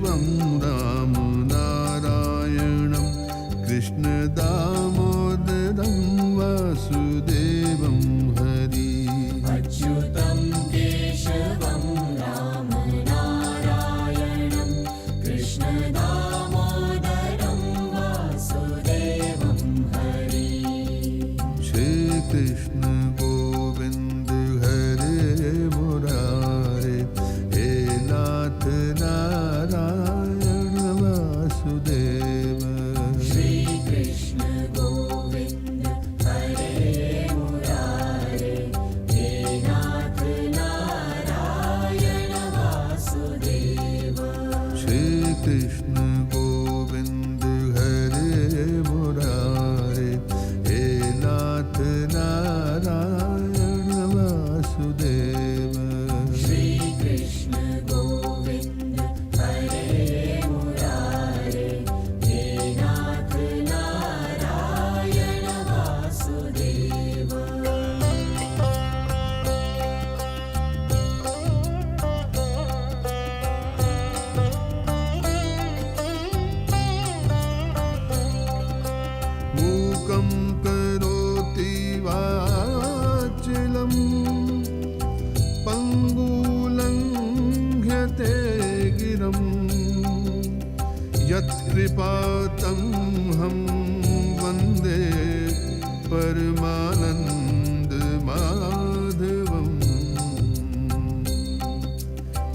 राम नारायणं कृष्ण दामोदरं वासुदेवं हरि अच्युतं केशवं राम नारायणं कृष्ण दामोदरं वासुदेवं हरि श्री कृष्ण गोविंद हरे मुरारे हे नाथ नारायण वासुदेव श्री कृष्ण गोविंद हरे मुरारे हे नाथ नारायण वासुदेव श्री कृष्ण गोविंद हरे मुरारे हे नाथ नारायण वासुदेव श्री कृष्ण गोविंद हरे मुरारे हे नाथ नारायण वासुदेव मूकं करोति वाचिलं पङ्गुलङ्घ्यते गिरं यत्कृपातमहं वन्दे परमानन्दमाधवम्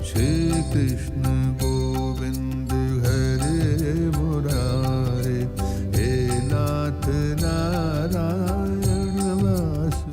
श्रीकृष्ण गोविन्द हरे मुरारे हे नाथ Narayan Vasu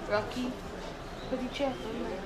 Rocky, put your chest on there.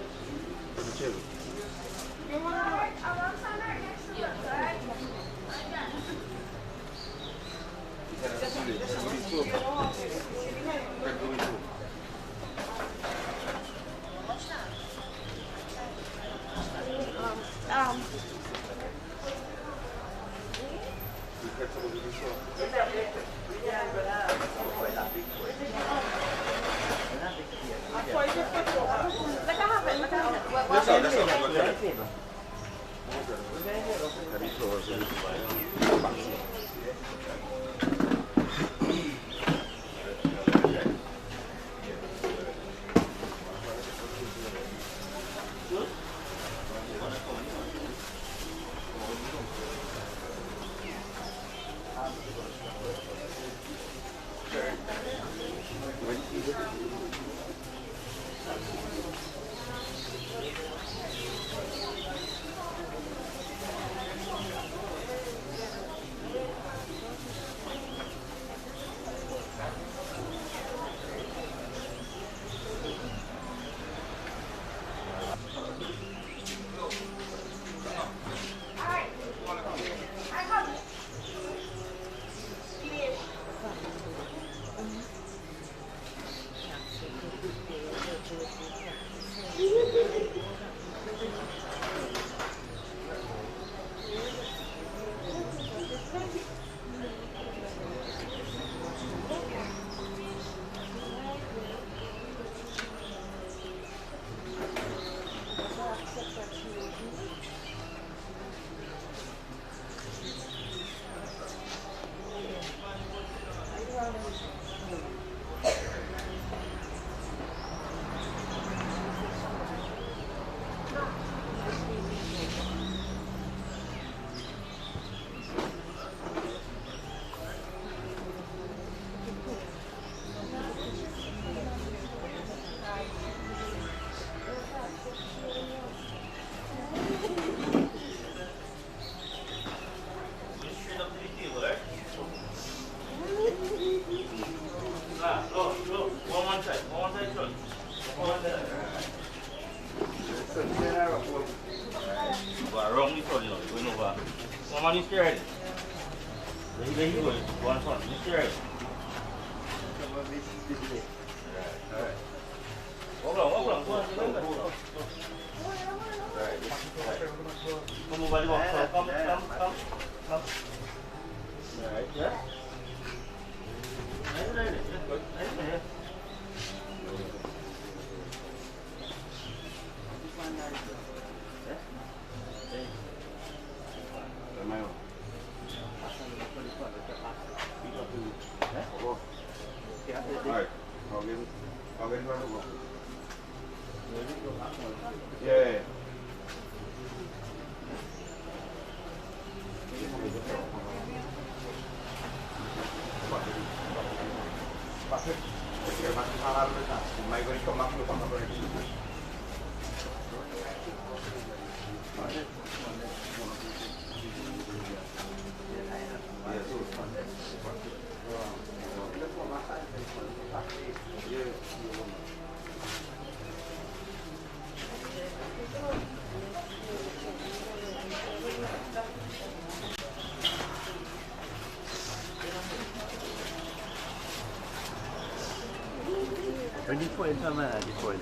Di foil sama, di foil.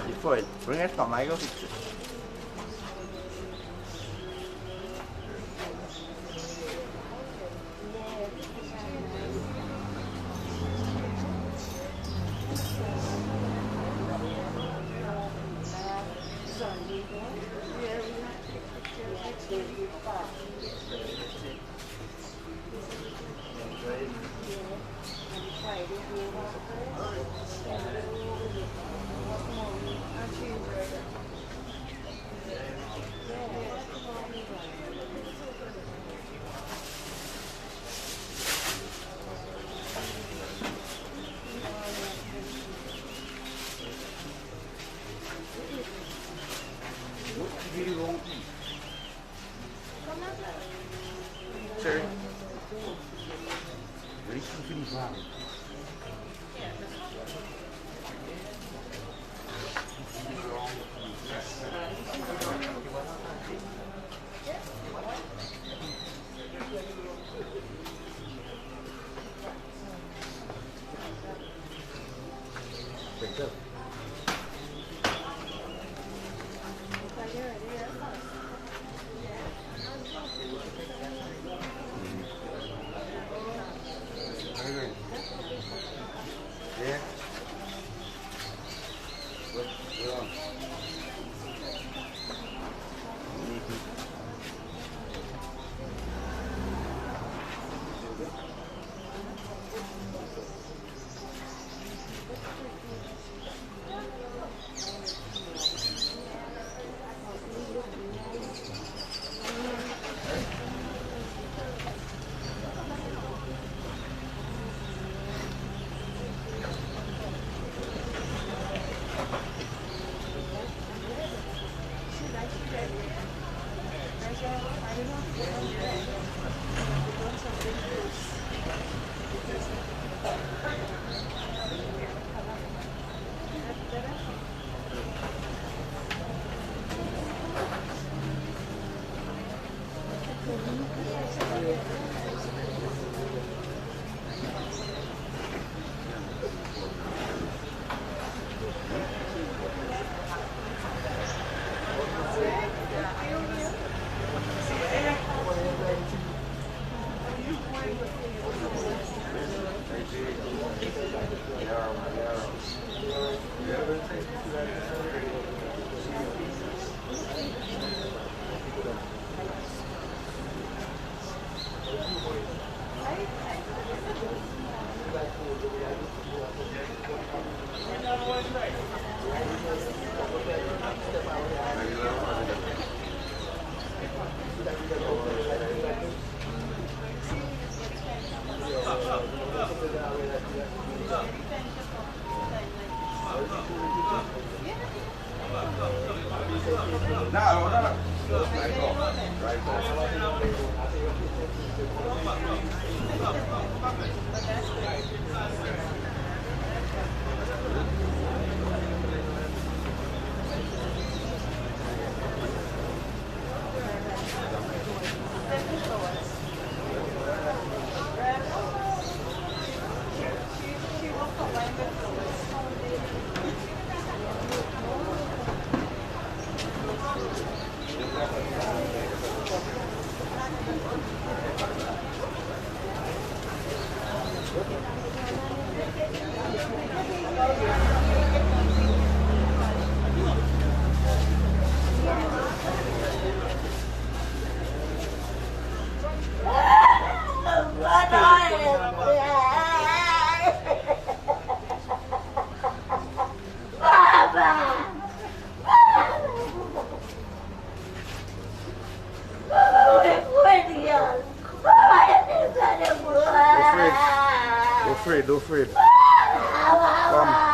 Di foil. Bring it from my go. Cherry. Very pretty brown. Yeah. Don't afraid. Come.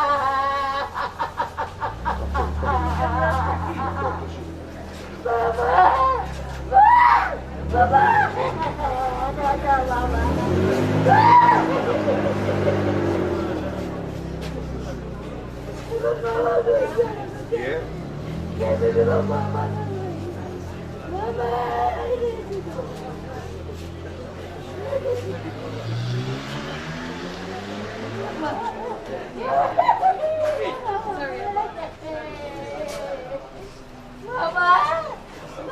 Yeah.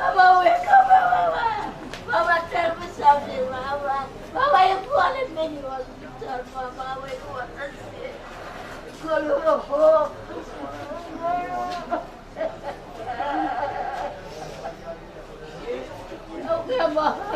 Mama, wake up, Mama. Mama, tell me something, Mama. Mama, you're calling me in the hospital, Mama. We don't want to see. Go to the home. Okay, Mama.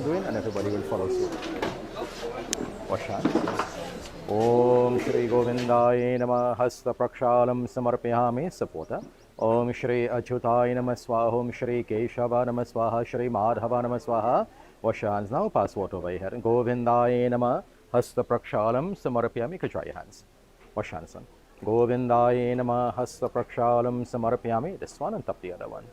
doing, and everybody will follow suit. Wash hands. Om Shri Govindaya Namah Hasta Prakshalam Samarpyami Sapota. Om Shri Achyutaya Namah Swaha. Om Shri Keshava Namah Swaha. Shri Madhava Namah Swaha. Wash hands now. Pass water over here. Govindaya Namah Hasta Prakshalam Samarpyami. Could try your hands. Wash hands, son. Govindaya Namah Hasta Prakshalam Samarpyami. This one and tap the other one.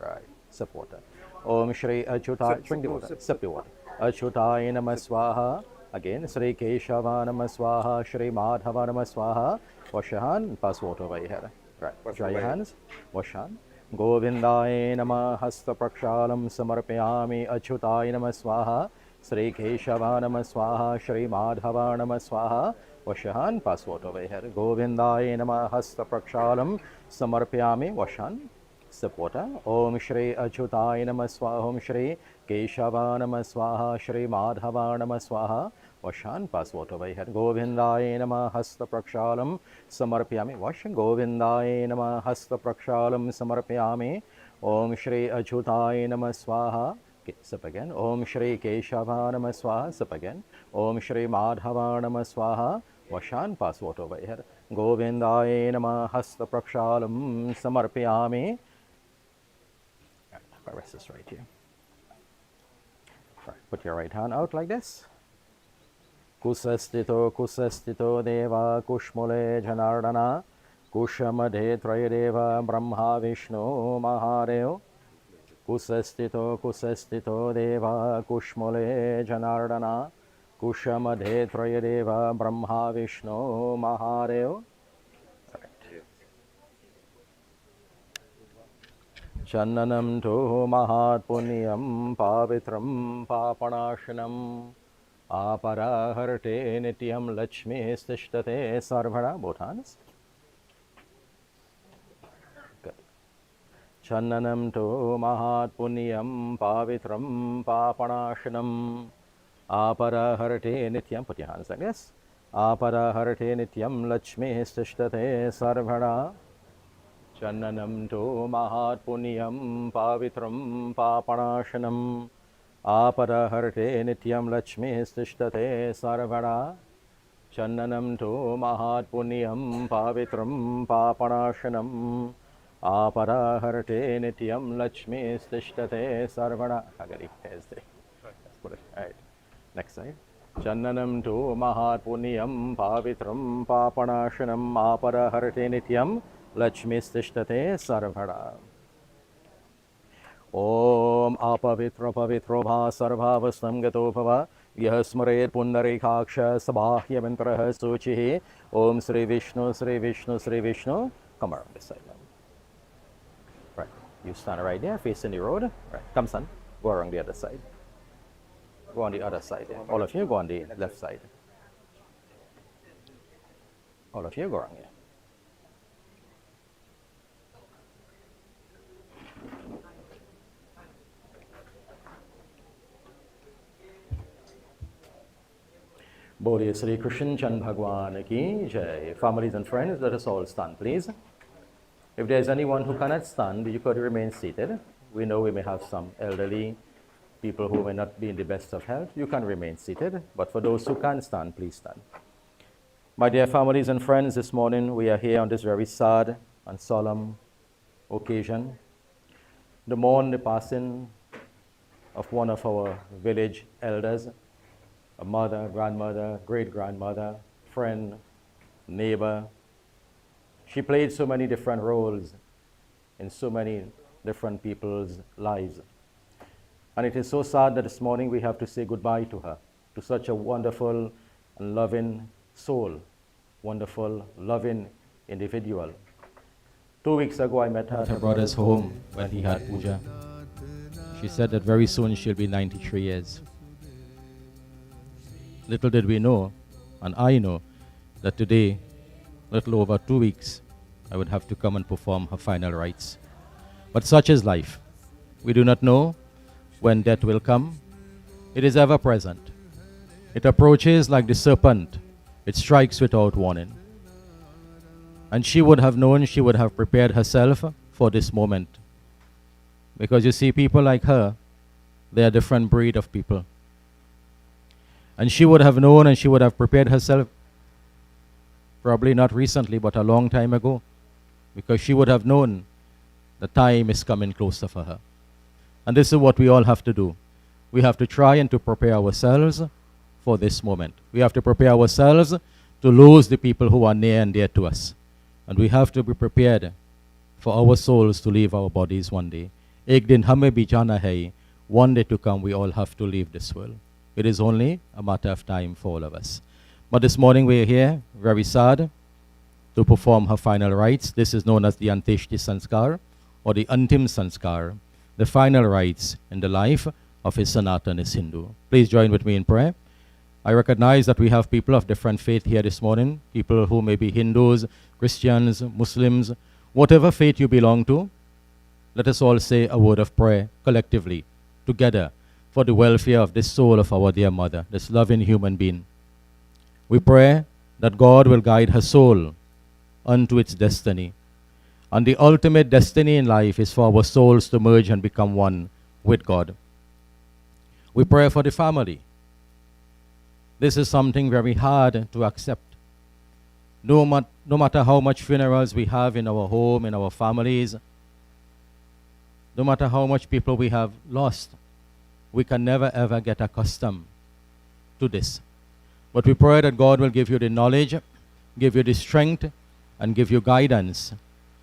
Right. Sip water. Om Shri Achyutaya. Drink the water. Sip the water. Achyutaya Namah Swaha. Again, Shri Keshava Namah Swaha, Shri Madhava Namah Swaha. Wash your hand, pass water over your head. Right, dry your hands, wash hand. Govindaya Namah Hasta Prakshalam Samarpyami, Achyutaya Namah Swaha, Shri Keshava Namah Swaha, Shri Madhava Namah Swaha. Wash your hand, pass water over your head. Govindaya Namah Hasta Prakshalam Samarpyami, wash hand. Sip water. Om Shri Achyutaya Namah Swaha, Om Shri Keshava Namah Swaha, Shri Madhava Namah Swaha. Wash hand, pass water over your head. Govindaya Namah Hasta Prakshalam Samarpyami. Wash and Govindaya Namah Hasta Prakshalam Samarpyami. Om Shri Achyutaya Namah Swaha. Sip again. Om Shri Keshava Namah Swaha. Sip again. Om Shri Madhava Namah Swaha. Wash hand, pass water over your head. Govindaya Namah Hasta Prakshalam Samarpyami. My rest is right here. Right. Put your right hand out like this. Kusastito deva kushmule janardana kushamadhe trayadeva brahma vishnu mahadev. Kusastito deva kushmule janardana kushamadhe trayadeva brahma vishnu mahadev. Channanam to mahat punyam pavitram papanashanam aparaharte nityam lakshmi stishtate sarvana. Both hands. Good. Channanam to mahat punyam pavitram papanashanam aparaharte nityam. Put your hands like this. Aparaharte nityam lakshmi stishtate sarvana. Channanam to mahat punyam pavitram papanashanam aparaharte nityam lakshmi stishtate sarvana. Channanam to mahat punyam pavitram papanashanam aparaharte nityam lakshmi stishtate sarvana. Agari pairs there. Let's put it. Alright. Next side. Channanam to mahat punyam pavitram papanashanam aparaharte nityam Lakshmi stishtate sarvada. Om apavitra pavitro bha sarvavastam gato bhava yah smaret pundarikaksha sabahya mantraha suchihi. Om Sri Vishnu, Sri Vishnu, Sri Vishnu. Come around this side now. Right. You stand right there, facing the road. Right. Come, son. Go around the other side. Go on the other side. All of you go on the left side. All of you go around here. Bolie Sri Krishna Chan Bhagwan ki Jai. Families and friends, let us all stand, please. If there is anyone who cannot stand, you could remain seated. We know we may have some elderly people who may not be in the best of health. You can remain seated, but for those who can stand, please stand. My dear families and friends, this morning we are here on this very sad and solemn occasion to mourn the passing of one of our village elders, a mother, grandmother, great-grandmother, friend, neighbor. She played so many different roles in so many different people's lives. And it is so sad that this morning we have to say goodbye to her, to such a wonderful and loving soul, wonderful, loving individual. 2 weeks ago I met her at her brother's home when he had puja. She said that very soon she'll be 93 years. Little did we know, and I know, that today, little over 2 weeks, I would have to come and perform her final rites. But such is life. We do not know when death will come. It is ever present. It approaches like the serpent. It strikes without warning. And she would have known, she would have prepared herself for this moment. Because you see, people like her, they are a different breed of people. And she would have known and she would have prepared herself, probably not recently, but a long time ago, because she would have known the time is coming closer for her. And this is what we all have to do. We have to try and to prepare ourselves for this moment. We have to prepare ourselves to lose the people who are near and dear to us. And we have to be prepared for our souls to leave our bodies one day. Ek din hame bhi jana hai. One day to come, we all have to leave this world. It is only a matter of time for all of us. But this morning we are here, very sad, to perform her final rites. This is known as the Antishti sanscar, or the Antim sanscar, the final rites in the life of a Sanatanis Hindu. Please join with me in prayer. I recognize that we have people of different faith here this morning, people who may be Hindus, Christians, Muslims, whatever faith you belong to. Let us all say a word of prayer collectively, together, for the welfare of this soul of our dear mother, this loving human being. We pray that God will guide her soul unto its destiny. And the ultimate destiny in life is for our souls to merge and become one with God. We pray for the family. This is something very hard to accept. No matter how much funerals we have in our home, in our families, no matter how much people we have lost, we can never ever get accustomed to this. But we pray that God will give you the knowledge, give you the strength, and give you guidance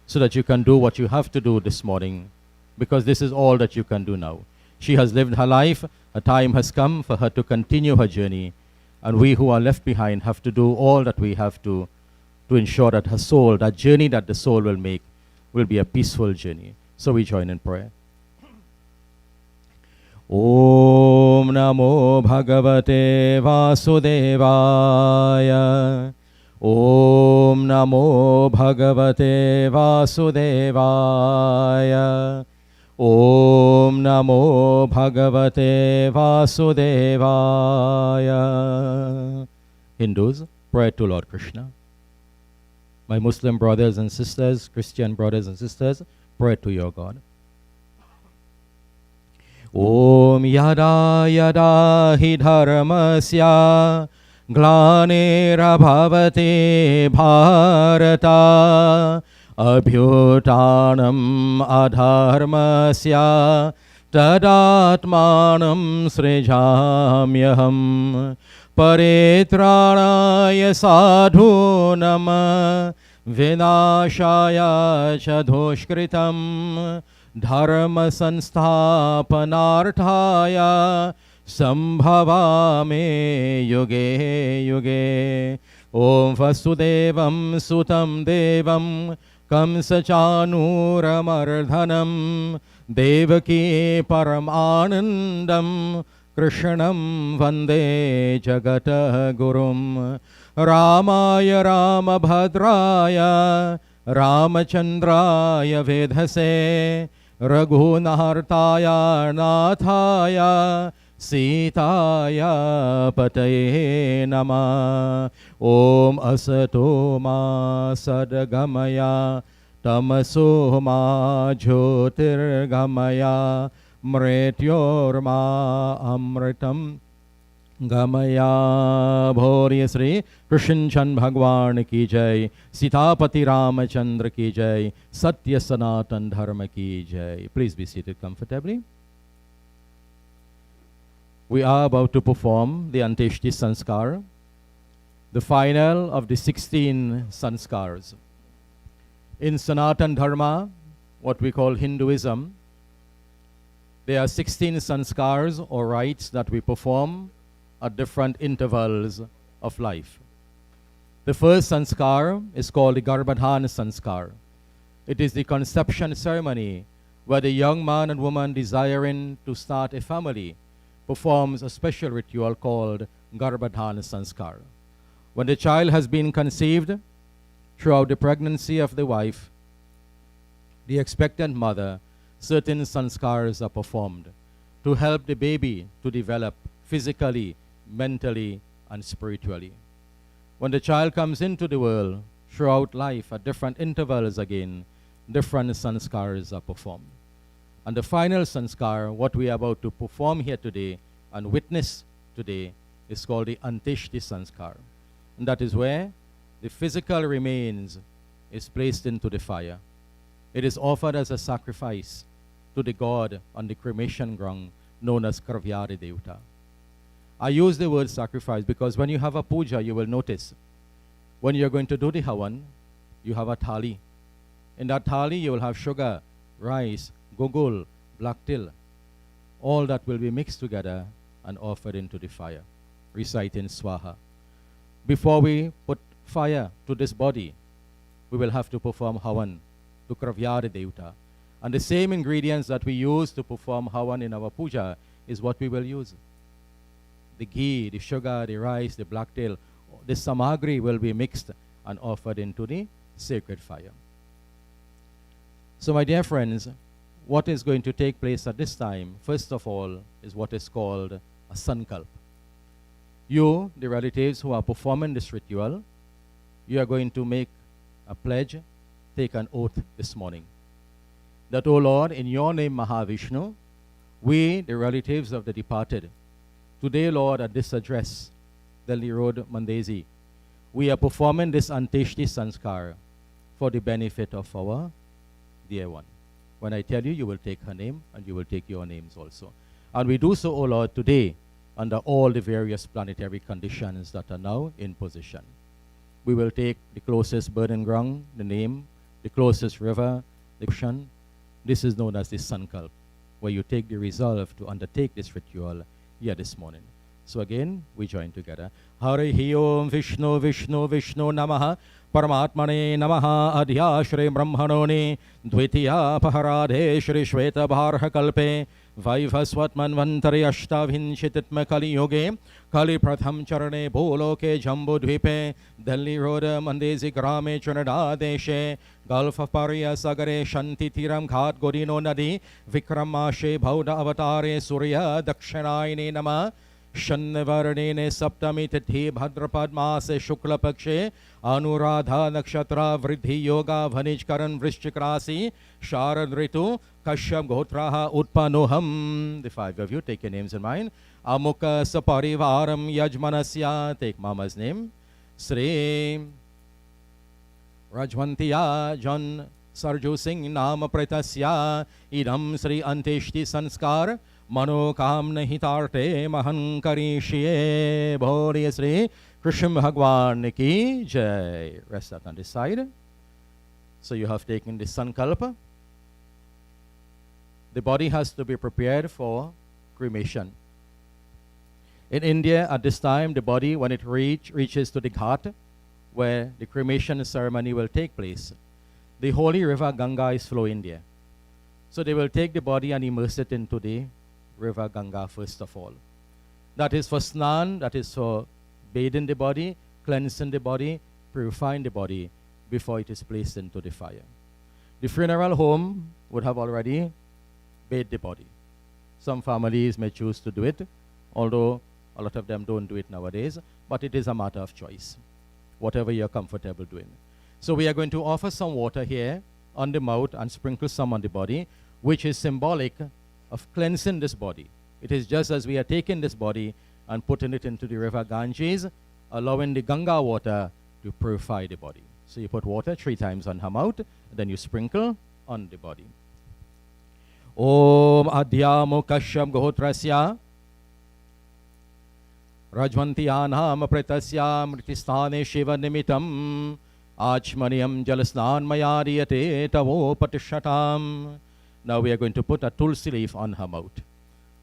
so that you can do what you have to do this morning, because this is all that you can do now. She has lived her life. A time has come for her to continue her journey, and we who are left behind have to do all that we have to ensure that her soul, that journey that the soul will make, will be a peaceful journey. So we join in prayer. Om Namo Bhagavate Vasudevaya. Om Namo Bhagavate Vasudevaya. Om Namo Bhagavate Vasudevaya. Hindus, pray to Lord Krishna. My Muslim brothers and sisters, Christian brothers and sisters, pray to your God. Om yada yada hi dharmasya glanera bhavate bharata abhyutanam adharmasya tadatmanam srijamyaham paritranaya sadhunam vinashaya cha dushkritam dharma sansthapanarthaya sambhavame yuge yuge. Om Vasudevam Sutam Devam कंसचानूरमर्दनं Devaki परमानन्दं कृष्णं वन्दे जगद्गुरुं रामाय रामभद्राय रामचन्द्राय वेधसे रघुनाथाय नाथाय सीताय पतये नमः। ॐ असतो मा सद्गमय तमसो मा ज्योतिर्गमय मृत्योर्मा अमृतं गमया। भोर्य श्री कृष्ण चंद भगवान की जय, सीतापति रामचंद्र की जय, सत्य सनातन धर्म की जय। Please be seated comfortably. We are about to perform the Antishti sanscar, the final of the 16 sanskars. In Sanatan Dharma, what we call Hinduism, there are 16 sanskars or rites that we perform at different intervals of life. The first sanskar is called the Garbhadhan sanskar. It is the conception ceremony where the young man and woman desiring to start a family performs a special ritual called Garbhadhan sanskar. When the child has been conceived, throughout the pregnancy of the wife, the expectant mother, certain sanskars are performed to help the baby to develop physically, mentally, and spiritually. When the child comes into the world, throughout life, at different intervals again, different sanskars are performed. And the final sanskar, what we are about to perform here today and witness today, is called the Antishti sanskar. And that is where the physical remains is placed into the fire. It is offered as a sacrifice to the god on the cremation ground known as Kravyari Devta. I use the word sacrifice because when you have a puja, you will notice when you're going to do the havan, you have a thali. In that thali, you will have sugar, rice, gogol, black till. All that will be mixed together and offered into the fire, reciting swaha. Before we put fire to this body, we will have to perform havan to Kravyari Devta. And the same ingredients that we use to perform havan in our puja is what we will use. The ghee, the sugar, the rice, the black tail, the samagri will be mixed and offered into the sacred fire. So my dear friends, what is going to take place at this time, first of all, is what is called a sankalp. You, the relatives who are performing this ritual, you are going to make a pledge, take an oath this morning. That, O Lord, in your name, Mahavishnu, we, the relatives of the departed, today, Lord, at this address, Delhi Road, Mandezi, we are performing this Antishti sanskar for the benefit of our dear one. When I tell you, you will take her name and you will take your names also. And we do so, O Lord, today under all the various planetary conditions that are now in position. We will take the closest burning ground, the name, the closest river, the ocean. This is known as the sankalp, where you take the resolve to undertake this ritual here this morning. So again, we join together. Harihi Om Vishnu Vishnu Vishnu Namaha Paramatmane Namaha Adhya Shri Brahmanoni Dvitiya Paharadhe Shri Shweta Bharha Kalpe Vaivaswatmanvantari Ashtavinchititma Kali Yoge Kali Pratham Charane Boloke Jambu Dvipe Delhi Road Mandezi Grame Trinidad Deshe Gulf of Paria Sagare Shanti Tiram Ghat Godino Nadi Vikramashe Bhauda Avatare Surya Dakshinayini Nama Shanvarnene Saptami Tithi Bhadrapad Maase Shukla Pakshe Anuradha Nakshatra Vridhi Yoga Vanij Karan Vrishchik Rasi Sharad Ritu Kashyap Gotraha Utpanoham. The five of you, take your names in mind. Amukha Saparivaram Yajmanasya, take Mama's name. Sri Rajwantia John-Sarjusingh Nama Pretasya Idam Sri Antishti Sanskar Manokamna Hitarte Mahankarishye. Bhoriya Sri Krishna Bhagwan ki Jai. Rest out on this side. So you have taken the sankalpa. The body has to be prepared for cremation. In India, at this time, the body, when it reaches to the ghat, where the cremation ceremony will take place, the holy river Ganga is flowing there. So they will take the body and immerse it into the river Ganga first of all. That is for snan, that is for bathing the body, cleansing the body, purifying the body before it is placed into the fire. The funeral home would have already bathed the body. Some families may choose to do it, although a lot of them don't do it nowadays, but it is a matter of choice, whatever you're comfortable doing. So we are going to offer some water here on the mouth and sprinkle some on the body, which is symbolic of cleansing this body. It is just as we are taking this body and putting it into the river Ganges, allowing the Ganga water to purify the body. So you put water 3 times on her mouth, then you sprinkle on the body. Om Adhyamo Kashyam Gohotrasya Rajwantiyanam Pretasya Mritisthane Shiva Nimitam Achmaniyam Jalasnan Mayariyate Tavo Patishatam. Now we are going to put a tulsi leaf on her mouth.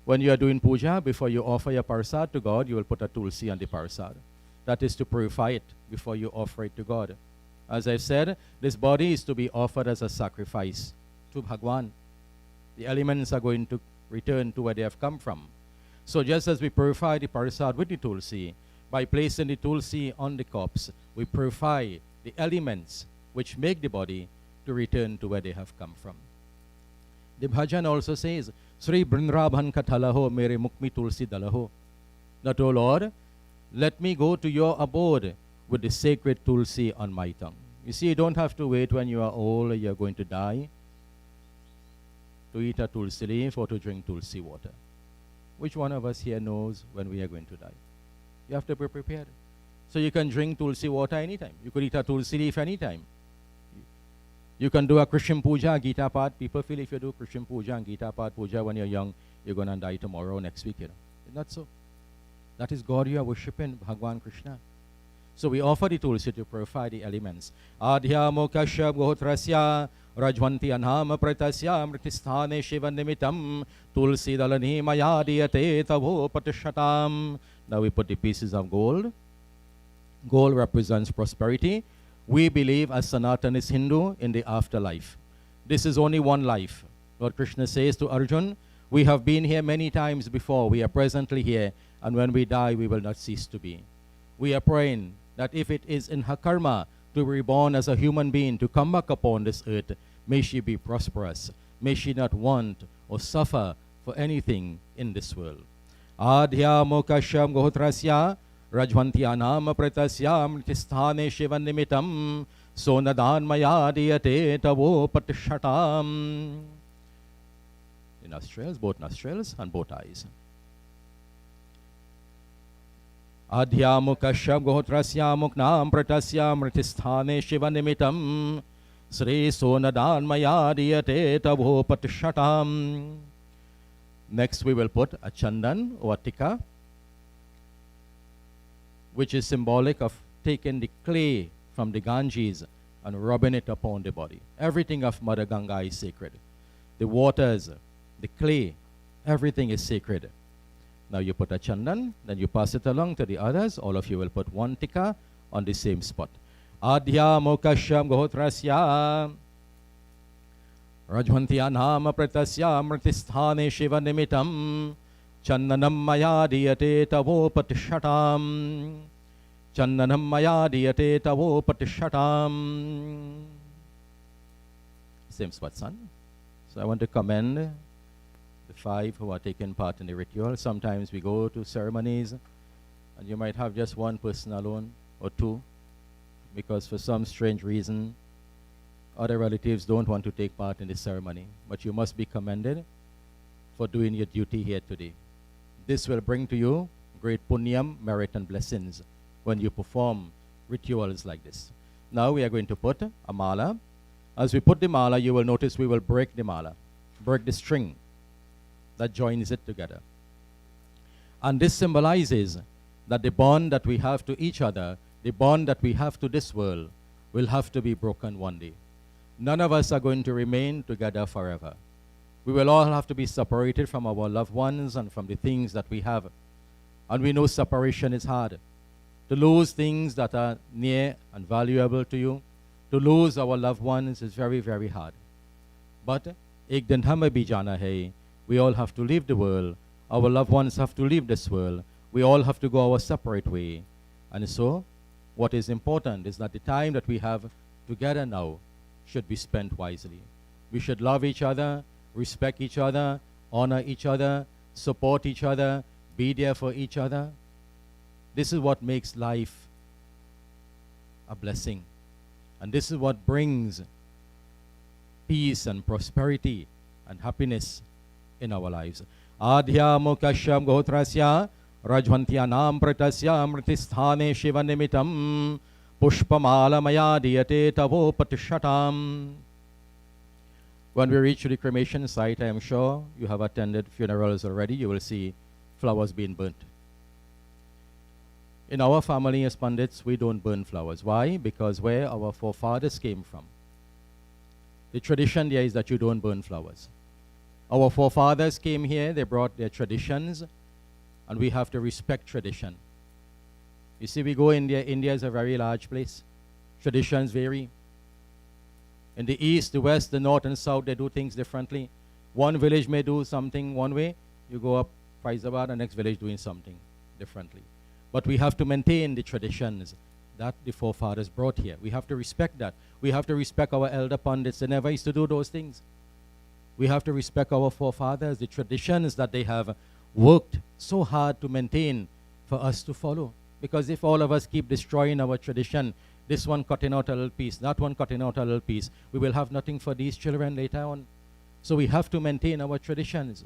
When you are doing puja, before you offer your parsad to God, you will put a tulsi on the parsad. That is to purify it before you offer it to God. As I said, this body is to be offered as a sacrifice to Bhagwan. The elements are going to return to where they have come from. So just as we purify the parsad with the tulsi, by placing the tulsi on the corpse, we purify the elements which make the body to return to where they have come from. The bhajan also says, Sri Brindrabhan Kathalaho Mere Mukmi Tulsi Dalaho. That, O Lord, let me go to your abode with the sacred tulsi on my tongue. You see, you don't have to wait when you are old or you're going to die to eat a tulsi leaf or to drink tulsi water. Which one of us here knows when we are going to die? You have to be prepared. So you can drink tulsi water anytime. You could eat a tulsi leaf anytime. You can do a Christian puja, Gita Path. People feel if you do Christian puja and Gita Path puja when you're young, you're going to die tomorrow or next week. You know. It's not so. That is God you are worshipping, Bhagwan Krishna. So we offer the tulsi to purify the elements. Adhyamo Kashyam Gohotrasya Rajwantiyanam Pretasya Mritisthane Shiva Nimitam Tulsi Dalani Mayadiyate Tavo Patishatam. Now we put the pieces of gold. Gold represents prosperity. We believe as Sanatanis Hindu in the afterlife. This is only one life. Lord Krishna says to Arjun, we have been here many times before. We are presently here. And when we die, we will not cease to be. We are praying that if it is in her karma to be reborn as a human being, to come back upon this earth, may she be prosperous. May she not want or suffer for anything in this world. Adhyamo Kashyam Gohotrasya Rajwantiyanam Pretasya Mritisthane Shiva Nimitam Sonadan Mayadiyate Tavo Patishatam. The nostrils, both nostrils and both eyes. Adhyamo Kashyam Gohotrasya Muknam Pretasya Mritisthane Shiva Nimitam Sri Sonadan Mayadiyate Tavo Patishatam. Next we will put a chandan or a tikka, which is symbolic of taking the clay from the Ganges and rubbing it upon the body. Everything of Mother Ganga is sacred. The waters, the clay, everything is sacred. Now you put a chandan, then you pass it along to the others. All of you will put one tikka on the same spot. Adhyamo Kashyam Gohotrasya Rajwantiyanam Pretasya Mritisthane Shiva Nimitam Chandanam Mayadiyate Tavo Patishatam. Chandanam Mayadiyate Tavo Patishatam. Same spot, son. So I want to commend the 5 who are taking part in the ritual. Sometimes we go to ceremonies and you might have just one person alone or 2 because for some strange reason other relatives don't want to take part in the ceremony. But you must be commended for doing your duty here today. This will bring to you great punyam, merit and blessings when you perform rituals like this. Now we are going to put a mala. As we put the mala, you will notice we will break the mala, break the string that joins it together. And this symbolizes that the bond that we have to each other, the bond that we have to this world, will have to be broken one day. None of us are going to remain together forever. We will all have to be separated from our loved ones and from the things that we have. And we know separation is hard. To lose things that are near and valuable to you, To lose our loved ones is very, very hard. But ek din hame bhi jana hai. We all have to leave the world. Our loved ones have to leave this world. We all have to go our separate way. And so, what is important is that the time that we have together now should be spent wisely. We should love each other, respect each other, honor each other, support each other, be there for each other. This is what makes life a blessing. And this is what brings peace and prosperity and happiness in our lives. Adhya mukasham gotrasya Rajwantia nam pratasya mritisthane shivanimitam pushpamala maya diyate tavo patishatam. When we reach the cremation site, I am sure you have attended funerals already. You will see flowers being burnt. In our family as Pandits, we don't burn flowers. Why? Because where our forefathers came from, the tradition there is that you don't burn flowers. Our forefathers came here, they brought their traditions, and we have to respect tradition. You see, we go India. India is a very large place. Traditions vary. In the east, the west, the north, and south, they do things differently. One village may do something one way. You go up Faizabad, the next village doing something differently. But we have to maintain the traditions that the forefathers brought here. We have to respect that. We have to respect our elder Pandits. They never used to do those things. We have to respect our forefathers, the traditions that they have worked so hard to maintain for us to follow. Because if all of us keep destroying our tradition, this one cutting out a little piece, that one cutting out a little piece, we will have nothing for these children later on. So we have to maintain our traditions.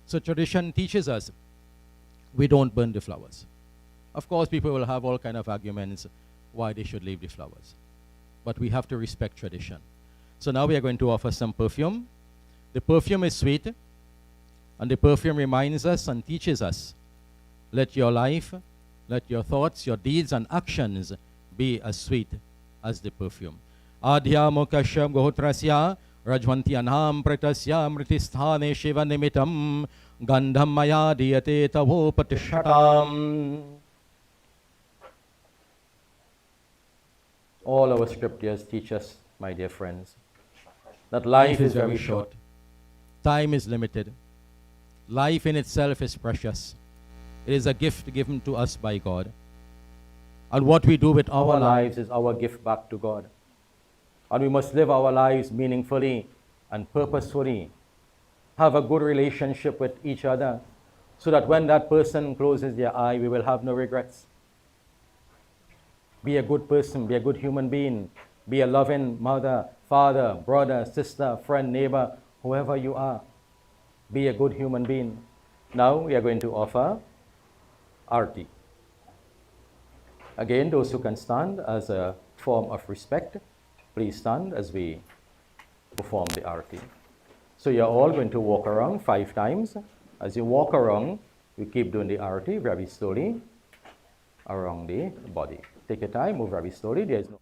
So tradition teaches us we don't burn the flowers. Of course, people will have all kind of arguments why they should leave the flowers. But we have to respect tradition. So now we are going to offer some perfume. The perfume is sweet, and the perfume reminds us and teaches us, let your life, let your thoughts, your deeds and actions be as sweet as the perfume. Adhya mukasham gotrasya Rajwantia nam pratasya mritisthane shivanimitam gandham maya diyate tavo patishatam. All our scriptures teach us, my dear friends, that life is very short. Time is limited. Life in itself is precious. It is a gift given to us by God. And what we do with our lives is our gift back to God. And we must live our lives meaningfully and purposefully. Have a good relationship with each other so that when that person closes their eye, we will have no regrets. Be a good person, be a good human being, be a loving mother, father, brother, sister, friend, neighbor, whoever you are. Be a good human being. Now we are going to offer Arti. Again, those who can stand as a form of respect, please stand as we perform the Arti. So you're all going to walk around 5 times. As you walk around, you keep doing the Arti very slowly around the body. Take your time, move very slowly. There is no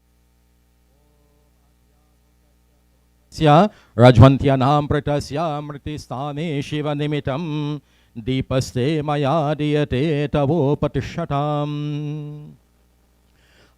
Rajwantia nam pratasya mritisthane shivanimitam deepaste maya diyate tavo patishatam.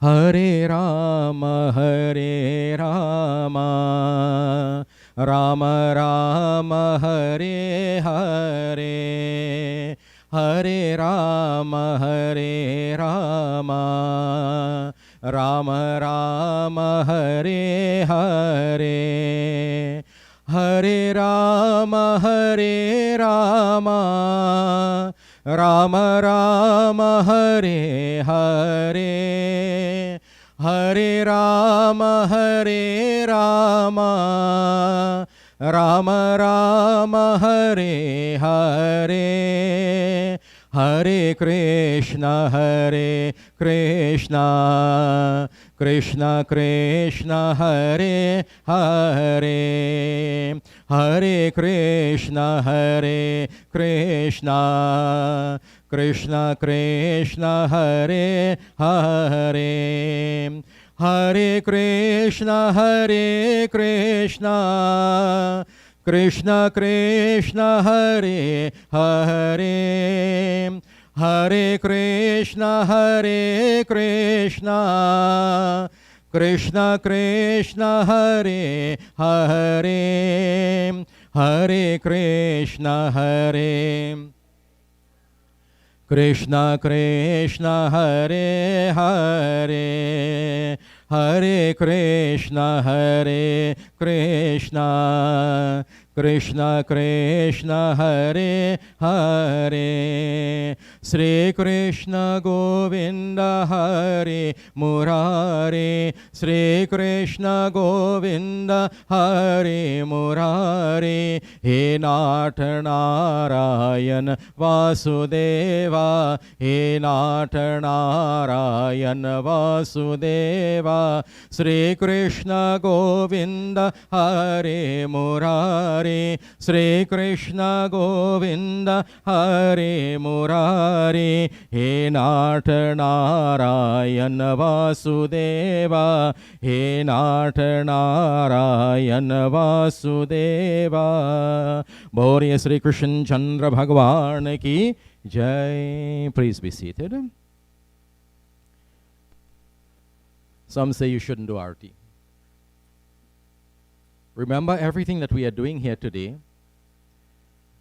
Hare Rama, Hare Rama, Rama Rama, Hare Hare, Hare Rama, Hare Rama, Rama Rama, Hare Hare, Hare Rama, Hare Rama, Rama Rama, Hare Hare, Hare Rama, Hare Rama, Rama Rama, Hare Hare, Hare Krishna, Hare Krishna, Krishna Krishna, Hare Hare, Hare Krishna, Hare Krishna, Krishna Krishna, Hare Hare, Hare Krishna, Hare Krishna, Krishna Krishna, Hare Hare, Hare Krishna, Hare Krishna, Krishna Krishna Hare Hare, Hare Krishna Hare Krishna Krishna Hare Hare, Hare Krishna Hare Krishna, Krishna Krishna Hare Hare, Sri Krishna Govinda Hare Murari, Sri Krishna Govinda Hare Murari, He Nath Narayan Vasudeva, He Nath Narayan Vasudeva, Sri Krishna Govinda Hare Murari, Sri Krishna Govinda Hare Murari, He Nath Narayan Vasudeva, He Nath Narayan Vasudeva. Boriya Sri Krishna Chandra Bhagavan ki Jai. Please be seated. Some say you shouldn't do arti. Remember, everything that we are doing here today,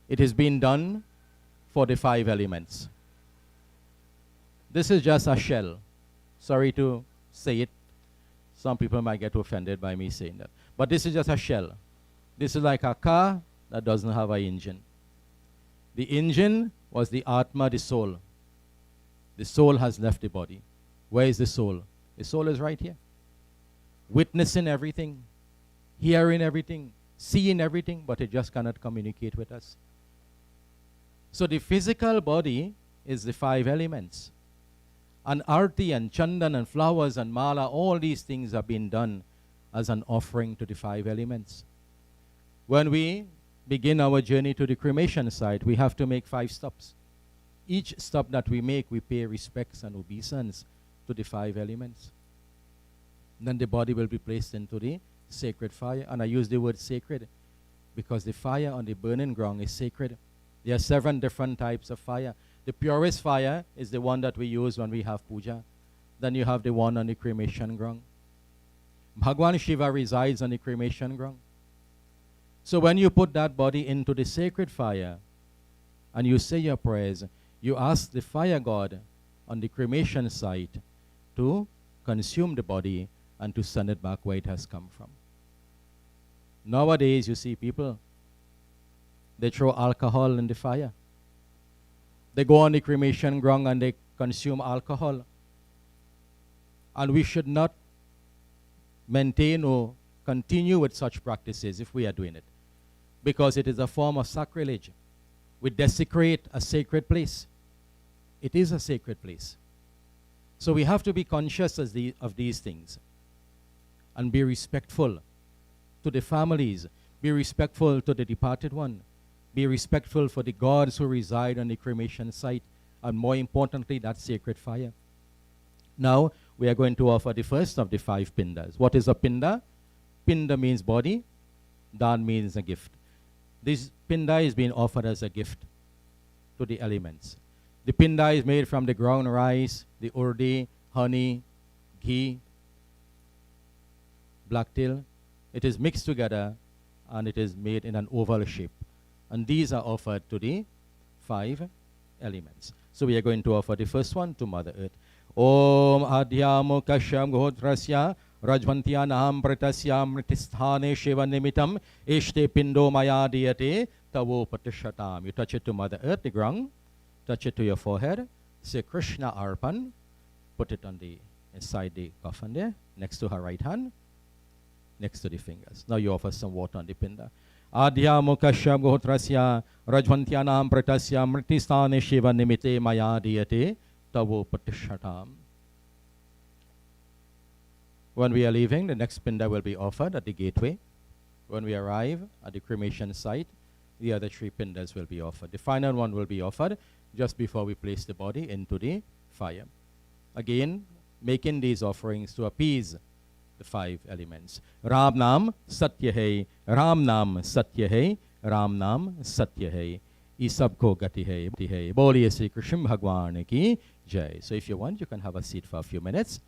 it has been done for the 5 elements. This is just a shell. Sorry to say it. Some people might get offended by me saying that. But this is just a shell. This is like a car that doesn't have an engine. The engine was the Atma, the soul. The soul has left the body. Where is the soul? The soul is right here. Witnessing everything, hearing everything, seeing everything, but it just cannot communicate with us. So the physical body is the 5 elements. And arti and chandan and flowers and mala, all these things have been done as an offering to the 5 elements. When we begin our journey to the cremation site, we have to make 5 stops. Each stop that we make, we pay respects and obeisance to the 5 elements. Then the body will be placed into the sacred fire. And I use the word sacred because the fire on the burning ground is sacred. There are 7 different types of fire. The purest fire is the one that we use when we have puja. Then you have the one on the cremation ground. Bhagwan Shiva resides on the cremation ground. So when you put that body into the sacred fire and you say your prayers, you ask the fire god on the cremation site to consume the body and to send it back where it has come from. Nowadays, you see people, they throw alcohol in the fire. They go on the cremation ground and they consume alcohol. And we should not maintain or continue with such practices if we are doing it, because it is a form of sacrilege. We desecrate a sacred place. It is a sacred place. So we have to be conscious of these things and be respectful to the families, be respectful to the departed one, be respectful for the gods who reside on the cremation site, and more importantly, that sacred fire. Now, we are going to offer the first of the 5 pindas. What is a pinda? Pinda means body, dan means a gift. This pinda is being offered as a gift to the elements. The pinda is made from the ground rice, the urdi, honey, ghee, blacktail. It is mixed together and it is made in an oval shape. And these are offered to the 5 elements. So we are going to offer the first one to Mother Earth. Om Adhyamo Kashyam Gohotrasya Rajwantia John-Sarjusingh Mritisthane Shiva Nimitam Ishte Pindo Maya Diyate Tavo Patishatam. You touch it to Mother Earth, the ground. Touch it to your forehead. Say Krishna Arpan. Put it on the inside the coffin there, next to her right hand, next to the fingers. Now you offer some water on the pinda. Adhya Mukasya Gohotrasya Rajwantia John-Sarjusingh Mritisthane Shiva Nimite Maya Diyate Tavo Patishatam. When we are leaving, the next pinda will be offered at the gateway. When we arrive at the cremation site, the other 3 pindas will be offered. The final one will be offered just before we place the body into the fire. Again, making these offerings to appease the 5 elements. Ram Nam Satya Hai, Ram Nam Satya Hai, Ram Nam Satya Hai. Is sabko gati hai. Boliye Sri Krishna Bhagwan ki Jai. So if you want, you can have a seat for a few minutes.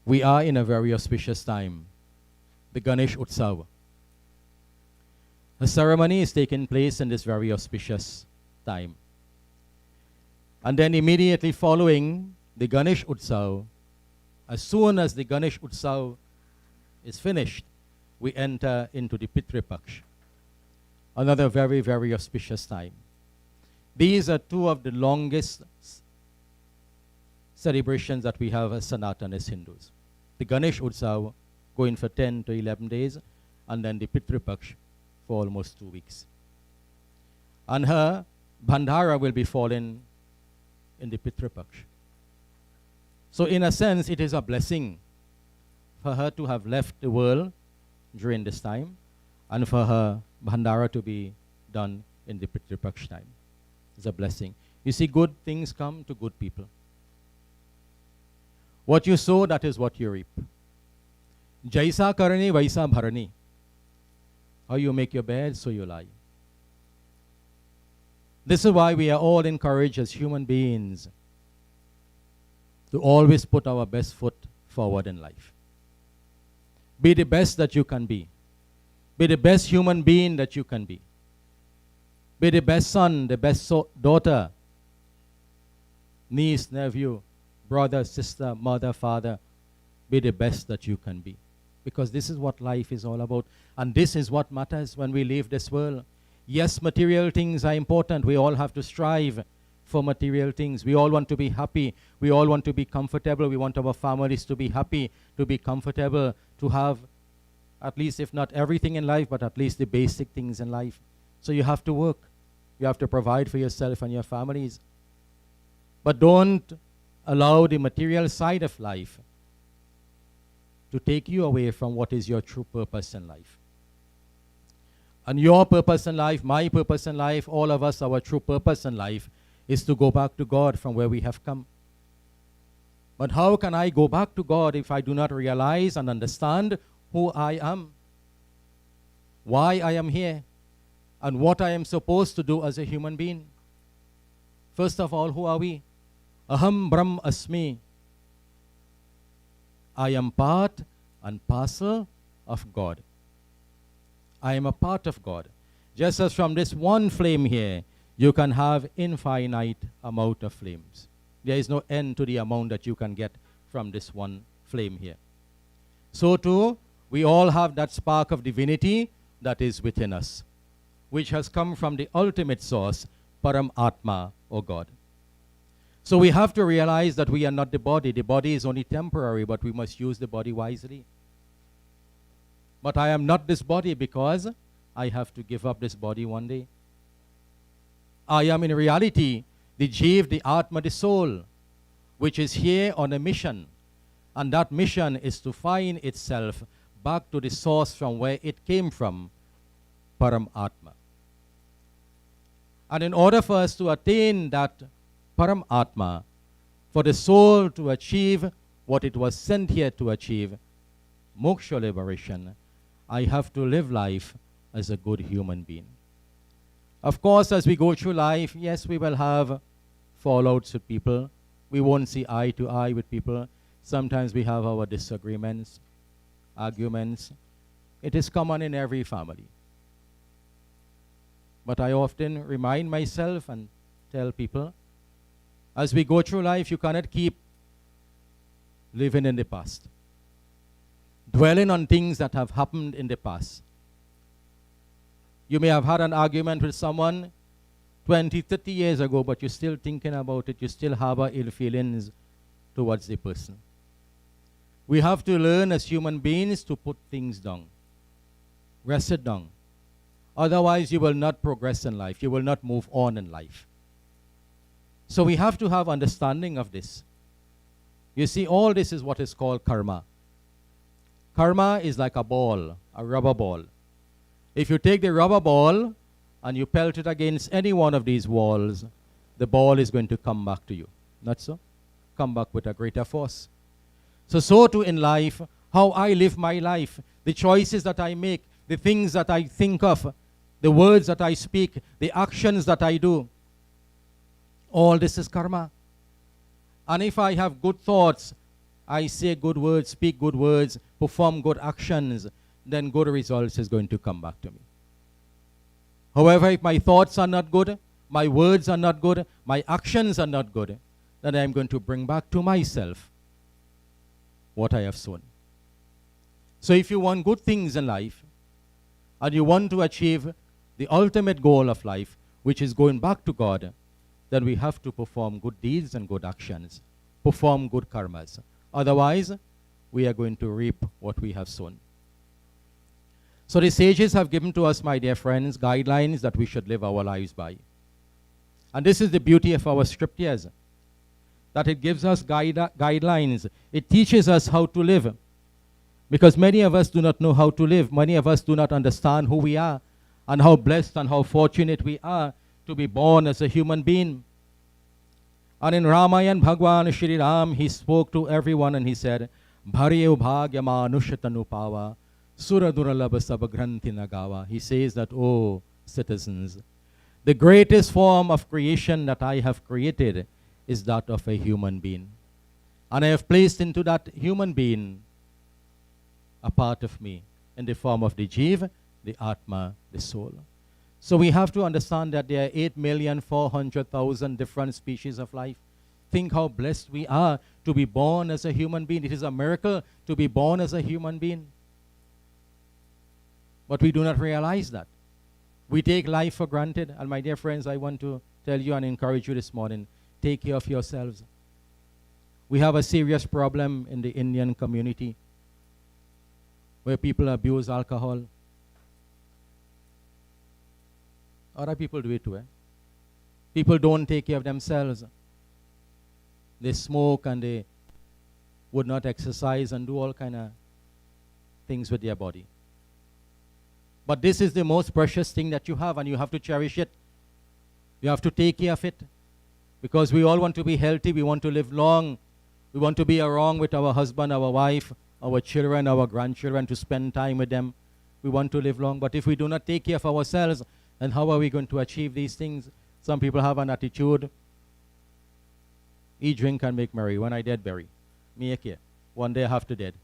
We are in a very auspicious time, the Ganesh Utsav. A ceremony is taking place in this very auspicious time. And then immediately following the Ganesh Utsav, as soon as the Ganesh Utsav is finished, we enter into the Pitri Paksh, another very, very auspicious time. These are two of the longest celebrations that we have as Sanatanis Hindus. The Ganesh Utsav going for 10 to 11 days, and then the Pitri Paksh for almost 2 weeks. And her Bhandara will be falling in the Pitri Paksh. So in a sense, it is a blessing for her to have left the world during this time, and for her Bhandara to be done in the Pitri Paksh time. It's a blessing. You see, good things come to good people. What you sow, that is what you reap. Jaisa karani, vaisa bharani. How you make your bed, so you lie. This is why we are all encouraged as human beings to always put our best foot forward in life. Be the best that you can be. Be the best human being that you can be. Be the best son, the best daughter, niece, nephew, brother, sister, mother, father. Be the best that you can be. Because this is what life is all about. And this is what matters when we leave this world. Yes, material things are important. We all have to strive for material things. We all want to be happy. We all want to be comfortable. We want our families to be happy, to be comfortable, to have at least, if not everything in life, but at least the basic things in life. So you have to work. You have to provide for yourself and your families. But don't allow the material side of life to take you away from what is your true purpose in life. And your purpose in life, my purpose in life, all of us, our true purpose in life is to go back to God from where we have come. But how can I go back to God if I do not realize and understand who I am, why I am here, and what I am supposed to do as a human being? First of all, who are we? Aham Brahm Asmi. I am part and parcel of God. I am a part of God. Just as from this one flame here, you can have infinite amount of flames. There is no end to the amount that you can get from this one flame here. So too, we all have that spark of divinity that is within us, which has come from the ultimate source, Param Atma, or God. So we have to realize that we are not the body. The body is only temporary, but we must use the body wisely. But I am not this body because I have to give up this body one day. I am in reality the Jeev, the Atma, the soul, which is here on a mission. And that mission is to find itself back to the source from where it came from, Param Atma. And in order for us to attain that Param Atma, for the soul to achieve what it was sent here to achieve, moksha liberation, I have to live life as a good human being. Of course, as we go through life, yes, we will have fallouts with people. We won't see eye to eye with people. Sometimes we have our disagreements, arguments. It is common in every family. But I often remind myself and tell people, as we go through life, you cannot keep living in the past, dwelling on things that have happened in the past. You may have had an argument with someone 20, 30 years ago, but you're still thinking about it. You still harbor ill feelings towards the person. We have to learn as human beings to put things down. Rest it down. Otherwise, you will not progress in life. You will not move on in life. So we have to have understanding of this. You see, all this is what is called karma. Karma is like a ball, a rubber ball. If you take the rubber ball and you pelt it against any one of these walls, the ball is going to come back to you. Not so? Come back with a greater force. So too in life, how I live my life, the choices that I make, the things that I think of, the words that I speak, the actions that I do, all this is karma. And if I have good thoughts, I say good words, speak good words, perform good actions, then good results is going to come back to me. However, if my thoughts are not good, my words are not good, my actions are not good, then I am going to bring back to myself what I have sown. So if you want good things in life, and you want to achieve the ultimate goal of life, which is going back to God, then we have to perform good deeds and good actions, perform good karmas. Otherwise, we are going to reap what we have sown. So the sages have given to us, my dear friends, guidelines that we should live our lives by. And this is the beauty of our scriptures, that it gives us guidelines. It teaches us how to live. Because many of us do not know how to live. Many of us do not understand who we are and how blessed and how fortunate we are to be born as a human being. And in Ramayana, Bhagwan Shri Ram, he spoke to everyone and he said, Bharya bhagya manushatanu pava, suraduralabha sabagranti nagawa. He says that, oh, citizens, the greatest form of creation that I have created is that of a human being. And I have placed into that human being a part of me in the form of the Jiva, the Atma, the soul. So we have to understand that there are 8,400,000 different species of life. Think how blessed we are to be born as a human being. It is a miracle to be born as a human being. But we do not realize that. We take life for granted. And my dear friends, I want to tell you and encourage you this morning, take care of yourselves. We have a serious problem in the Indian community where people abuse alcohol. Other people do it too. People don't take care of themselves. They smoke and they would not exercise and do all kind of things with their body. But this is the most precious thing that you have, and you have to cherish it. You have to take care of it. Because we all want to be healthy. We want to live long. We want to be around with our husband, our wife, our children, our grandchildren, to spend time with them. We want to live long. But if we do not take care of ourselves, then how are we going to achieve these things? Some people have an attitude, eat, drink, and make merry. When I dead, bury. Me a care. One day I have to dead.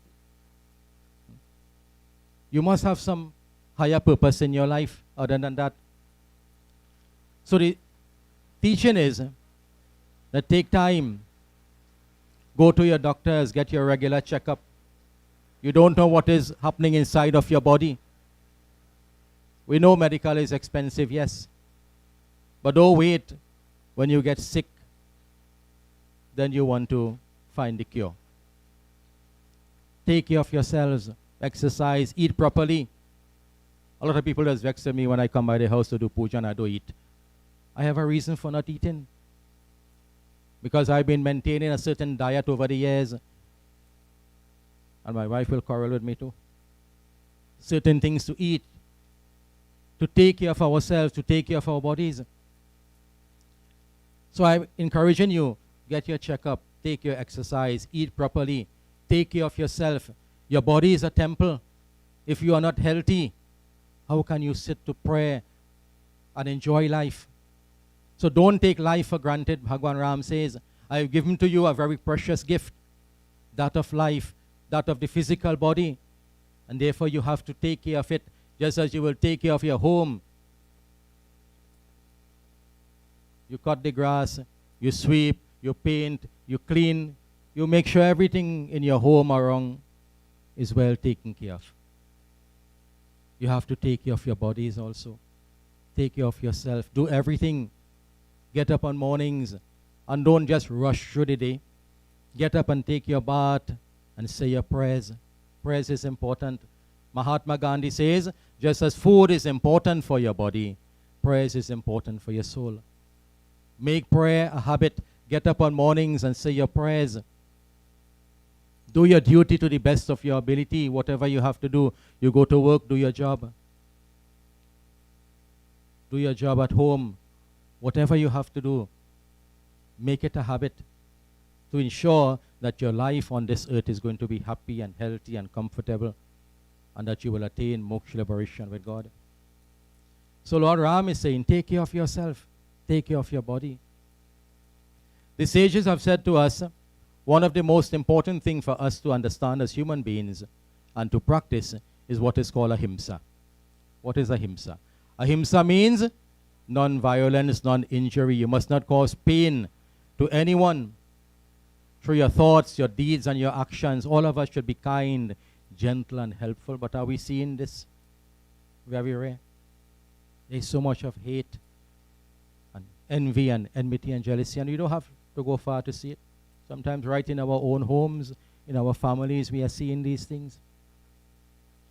You must have some higher purpose in your life other than that. So the teaching is that take time. Go to your doctors, get your regular checkup. You don't know what is happening inside of your body. We know medical is expensive, yes. But don't wait when you get sick. Then you want to find the cure. Take care of yourselves. Exercise. Eat properly. A lot of people just vex me when I come by the house to do puja and I don't eat. I have a reason for not eating. Because I've been maintaining a certain diet over the years. And my wife will quarrel with me too. Certain things to eat. To take care of ourselves, to take care of our bodies. So I'm encouraging you, get your checkup, take your exercise, eat properly, take care of yourself. Your body is a temple. If you are not healthy, how can you sit to pray and enjoy life? So don't take life for granted. Bhagwan Ram says, I have given to you a very precious gift, that of life, that of the physical body. And therefore you have to take care of it, just as you will take care of your home. You cut the grass, you sweep, you paint, you clean, you make sure everything in your home around is well taken care of. You have to take care of your bodies also. Take care of yourself. Do everything. Get up on mornings and don't just rush through the day. Get up and take your bath and say your prayers. Prayers is important. Mahatma Gandhi says, just as food is important for your body, prayers is important for your soul. Make prayer a habit. Get up on mornings and say your prayers. Do your duty to the best of your ability. Whatever you have to do, you go to work, do your job. Do your job at home. Whatever you have to do, make it a habit to ensure that your life on this earth is going to be happy and healthy and comfortable, and that you will attain moksha liberation with God. So Lord Ram is saying, take care of yourself. Take care of your body. The sages have said to us, one of the most important things for us to understand as human beings and to practice is what is called ahimsa. What is ahimsa? Ahimsa means non-violence, non-injury. You must not cause pain to anyone through your thoughts, your deeds, and your actions. All of us should be kind, gentle, and helpful. But are we seeing this? Very rare. There's so much of hate and envy and enmity and jealousy, and you don't have to go far to see it. Sometimes right in our own homes, in our families, we are seeing these things.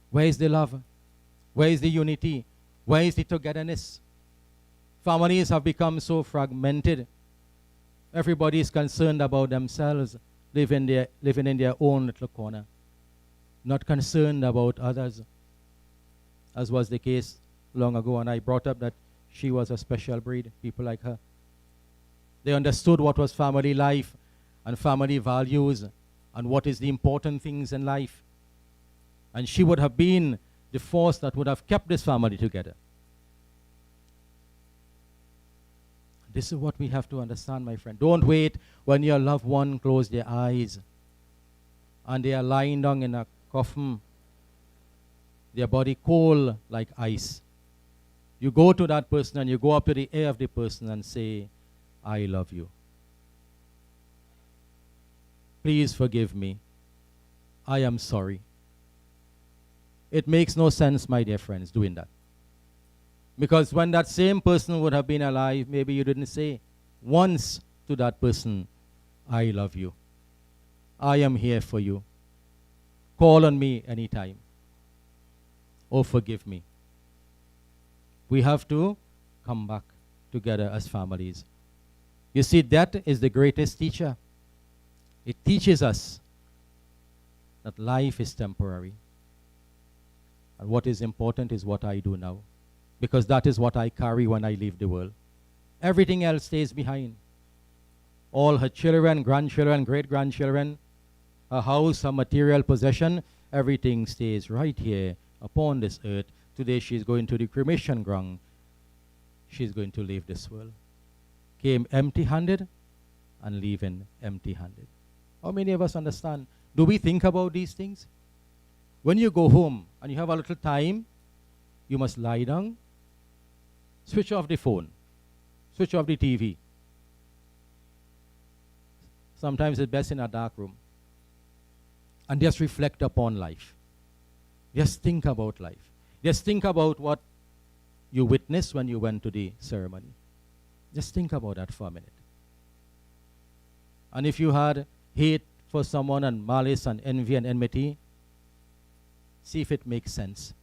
Where is the love? Where is the unity? Where is the togetherness? Families have become so fragmented. Everybody is concerned about themselves, living in their own little corner, not concerned about others, as was the case long ago. And I brought up that she was a special breed, people like her. They understood what was family life and family values and what is the important things in life. And she would have been the force that would have kept this family together. This is what we have to understand, my friend. Don't wait when your loved one close their eyes and they are lying down in a coffin, their body cold like ice. You go to that person and you go up to the ear of the person and say, I love you. Please forgive me. I am sorry. It makes no sense, my dear friends, doing that. Because when that same person would have been alive, maybe you didn't say once to that person, I love you. I am here for you. Call on me anytime. Oh, forgive me. We have to come back together as families. You see, that is the greatest teacher. It teaches us that life is temporary. And what is important is what I do now. Because that is what I carry when I leave the world. Everything else stays behind. All her children, grandchildren, great-grandchildren, her house, her material possession, everything stays right here upon this earth. Today she's going to the cremation ground. She's going to leave this world. Came empty-handed and leaving empty-handed. How many of us understand? Do we think about these things? When you go home and you have a little time, you must lie down, switch off the phone, switch off the TV. Sometimes it's best in a dark room. And just reflect upon life. Just think about life. Just think about what you witnessed when you went to the ceremony. Just think about that for a minute. And if you had hate for someone and malice and envy and enmity, see if it makes sense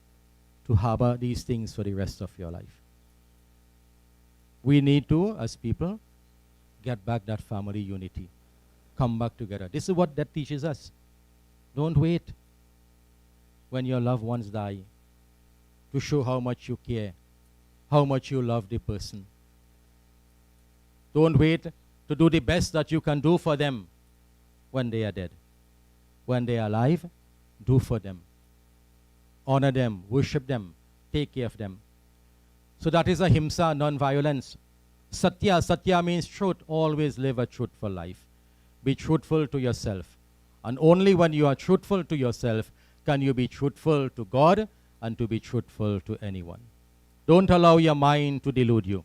to harbor these things for the rest of your life. We need to, as people, get back that family unity. Come back together. This is what that teaches us. Don't wait when your loved ones die to show how much you care, how much you love the person. Don't wait to do the best that you can do for them when they are dead. When they are alive, do for them. Honor them, worship them, take care of them. So that is ahimsa, non-violence. Satya, satya means truth. Always live a truthful life. Be truthful to yourself. And only when you are truthful to yourself can you be truthful to God and to be truthful to anyone. Don't allow your mind to delude you.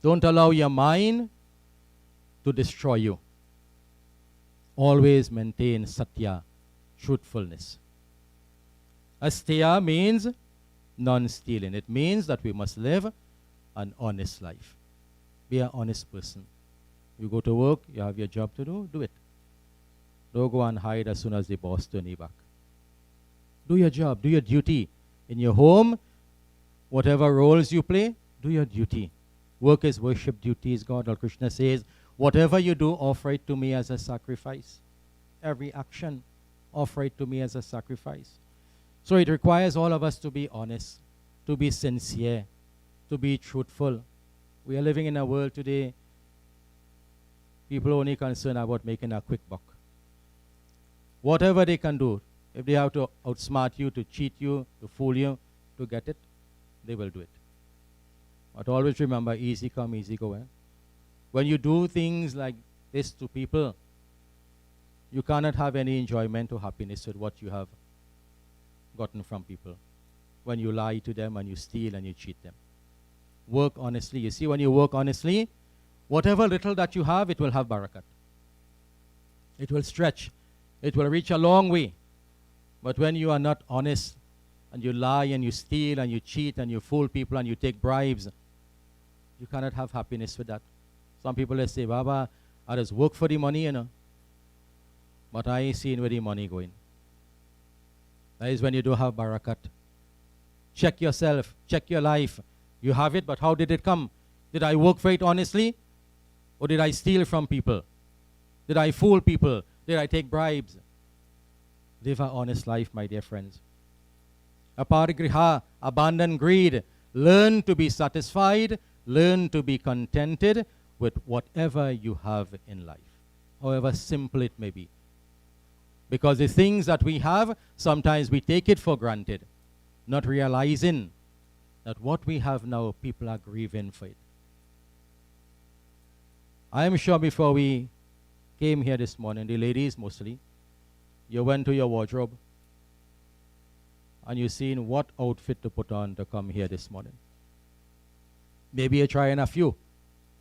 Don't allow your mind to destroy you. Always maintain satya, truthfulness. Asteya means non-stealing. It means that we must live an honest life. Be an honest person. You go to work, you have your job to do it. Don't go and hide as soon as the boss turns you back. Do your job, do your duty. In your home, whatever roles you play, do your duty. Work is worship, duty is God. Lord Krishna says, whatever you do, offer it to me as a sacrifice. Every action, offer it to me as a sacrifice. So it requires all of us to be honest, to be sincere, to be truthful. We are living in a world today, people only concerned about making a quick buck. Whatever they can do, if they have to outsmart you, to cheat you, to fool you, to get it, they will do it. But always remember, easy come, easy go. When you do things like this to people, you cannot have any enjoyment or happiness with what you have gotten from people. When you lie to them and you steal and you cheat them. Work honestly. You see, when you work honestly, whatever little that you have, it will have barakat. It will stretch. It will reach a long way. But when you are not honest, and you lie and you steal and you cheat and you fool people and you take bribes, you cannot have happiness with that. Some people will say, Baba, I just work for the money, you know. But I ain't seen where the money going. That is when you don't have barakat. Check yourself. Check your life. You have it, but how did it come? Did I work for it honestly? Or did I steal from people? Did I fool people? Did I take bribes? Live an honest life, my dear friends. Aparigriha, abandon greed. Learn to be satisfied. Learn to be contented with whatever you have in life, however simple it may be. Because the things that we have, sometimes we take it for granted, not realizing that what we have now, people are grieving for it. I am sure before we came here this morning, the ladies mostly, you went to your wardrobe and you seen what outfit to put on to come here this morning. Maybe you're trying a few.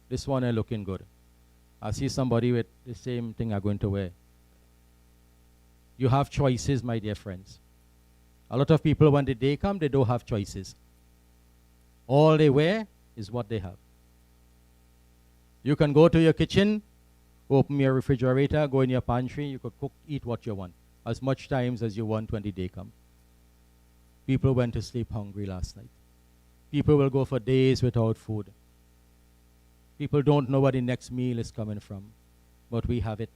This one is looking good. I see somebody with the same thing I'm going to wear. You have choices, my dear friends. A lot of people, when the day comes, they don't have choices. All they wear is what they have. You can go to your kitchen, open your refrigerator, go in your pantry, you could cook, eat what you want, as much times as you want when the day comes. People went to sleep hungry last night. People will go for days without food. People don't know where the next meal is coming from, but we have it,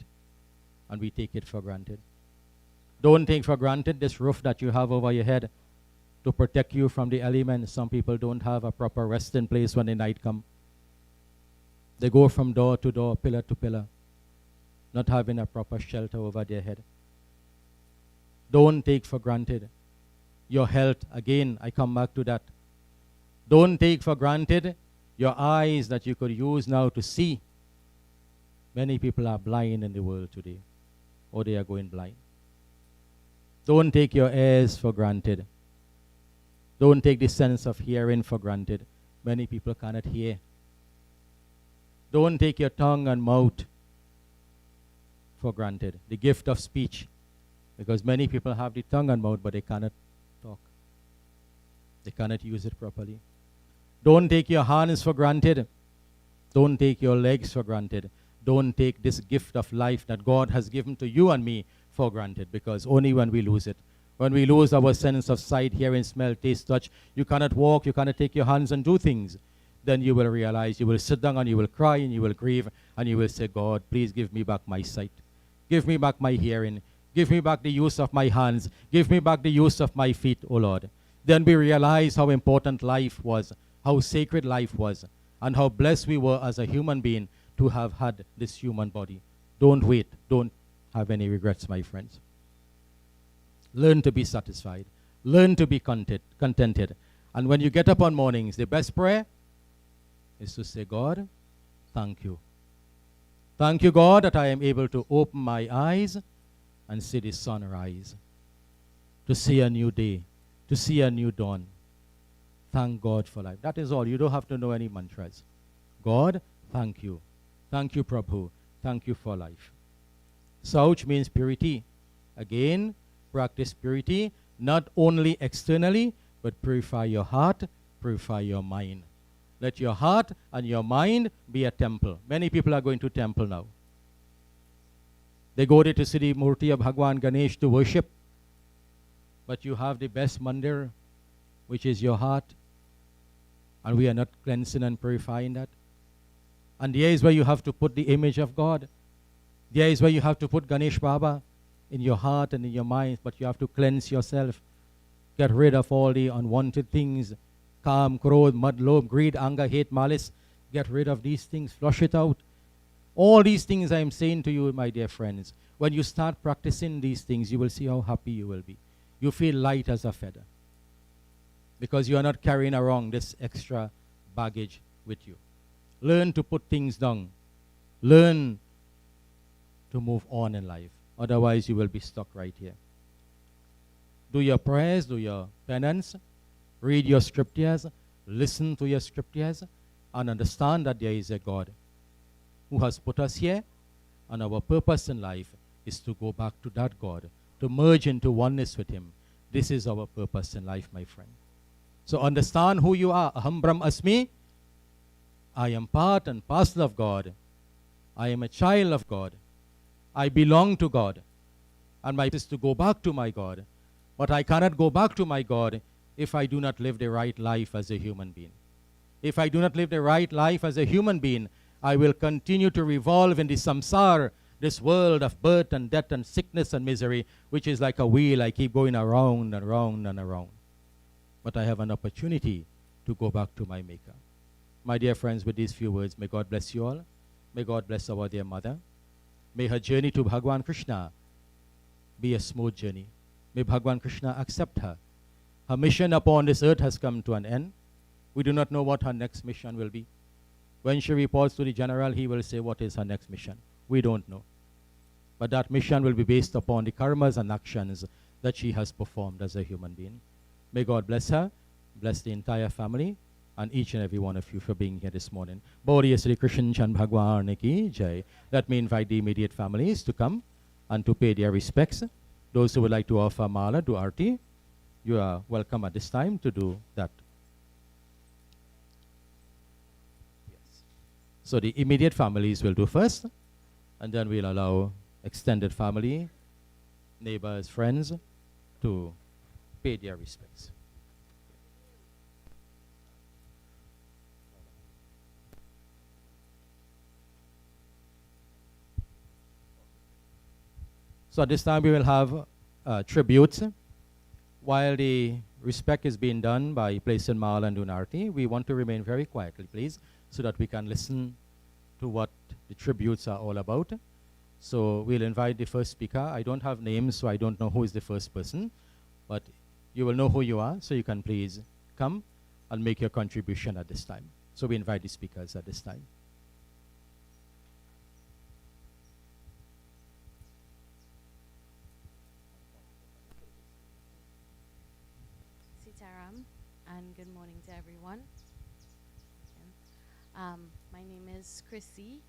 and we take it for granted. Don't take for granted this roof that you have over your head to protect you from the elements. Some people don't have a proper resting place when the night comes. They go from door to door, pillar to pillar, not having a proper shelter over their head. Don't take for granted your health. Again, I come back to that. Don't take for granted your eyes that you could use now to see. Many people are blind in the world today, or they are going blind. Don't take your ears for granted. Don't take the sense of hearing for granted. Many people cannot hear. Don't take your tongue and mouth for granted. The gift of speech. Because many people have the tongue and mouth, but they cannot talk. They cannot use it properly. Don't take your hands for granted. Don't take your legs for granted. Don't take this gift of life that God has given to you and me for granted, because only when we lose it, when we lose our sense of sight, hearing, smell, taste, touch, you cannot walk, you cannot take your hands and do things, then you will realize, you will sit down and you will cry and you will grieve and you will say, God, please give me back my sight. Give me back my hearing. Give me back the use of my hands. Give me back the use of my feet, O Lord. Then we realize how important life was, how sacred life was, and how blessed we were as a human being to have had this human body. Don't wait. Don't have any regrets, my friends. Learn to be satisfied. Learn to be contented. And when you get up on mornings, the best prayer is to say, God, thank you. Thank you, God, that I am able to open my eyes and see the sun rise, to see a new day, to see a new dawn. Thank God for life. That is all. You don't have to know any mantras. God, thank you. Thank you, Prabhu. Thank you for life. Sauch means purity. Again, practice purity, not only externally, but purify your heart, purify your mind. Let your heart and your mind be a temple. Many people are going to temple now. They go there to see the Murti of Bhagwan Ganesh to worship. But you have the best mandir, which is your heart. And we are not cleansing and purifying that. And there is where you have to put the image of God. There is where you have to put Ganesh Baba in your heart and in your mind. But you have to cleanse yourself. Get rid of all the unwanted things. Kam, krodh, mad, lobh, greed, anger, hate, malice. Get rid of these things. Flush it out. All these things I am saying to you, my dear friends. When you start practicing these things, you will see how happy you will be. You feel light as a feather. Because you are not carrying around this extra baggage with you. Learn to put things down. Learn to move on in life. Otherwise, you will be stuck right here. Do your prayers, do your penance, read your scriptures, listen to your scriptures, and understand that there is a God who has put us here, and our purpose in life is to go back to that God, to merge into oneness with Him. This is our purpose in life, my friend. So understand who you are. Aham Brahm Asmi. I am part and parcel of God. I am a child of God. I belong to God. And my purpose is to go back to my God. But I cannot go back to my God if I do not live the right life as a human being. If I do not live the right life as a human being, I will continue to revolve in the samsara, this world of birth and death and sickness and misery, which is like a wheel. I keep going around and around and around. But I have an opportunity to go back to my Maker. My dear friends, with these few words, may God bless you all. May God bless our dear mother. May her journey to Bhagwan Krishna be a smooth journey. May Bhagwan Krishna accept her. Her mission upon this earth has come to an end. We do not know what her next mission will be. When she reports to the general, he will say, what is her next mission? We don't know. But that mission will be based upon the karmas and actions that she has performed as a human being. May God bless her, bless the entire family, and each and every one of you for being here this morning. Bodhi Sri Krishna Chan Bhagwan Ki Jai. Let me invite the immediate families to come and to pay their respects. Those who would like to offer mala, do arti, you are welcome at this time to do that. Yes. So the immediate families will do first, and then we'll allow extended family, neighbors, friends to pay their respects. So at this time we will have tributes. While the respect is being done by placing mala and dunarti, we want to remain very quietly, please, so that we can listen to what the tributes are all about. So we'll invite the first speaker. I don't have names, so I don't know who is the first person, but you will know who you are, so you can please come and make your contribution at this time. So we invite the speakers at this time. Sitaram, and good morning to everyone. My name is Chrissy.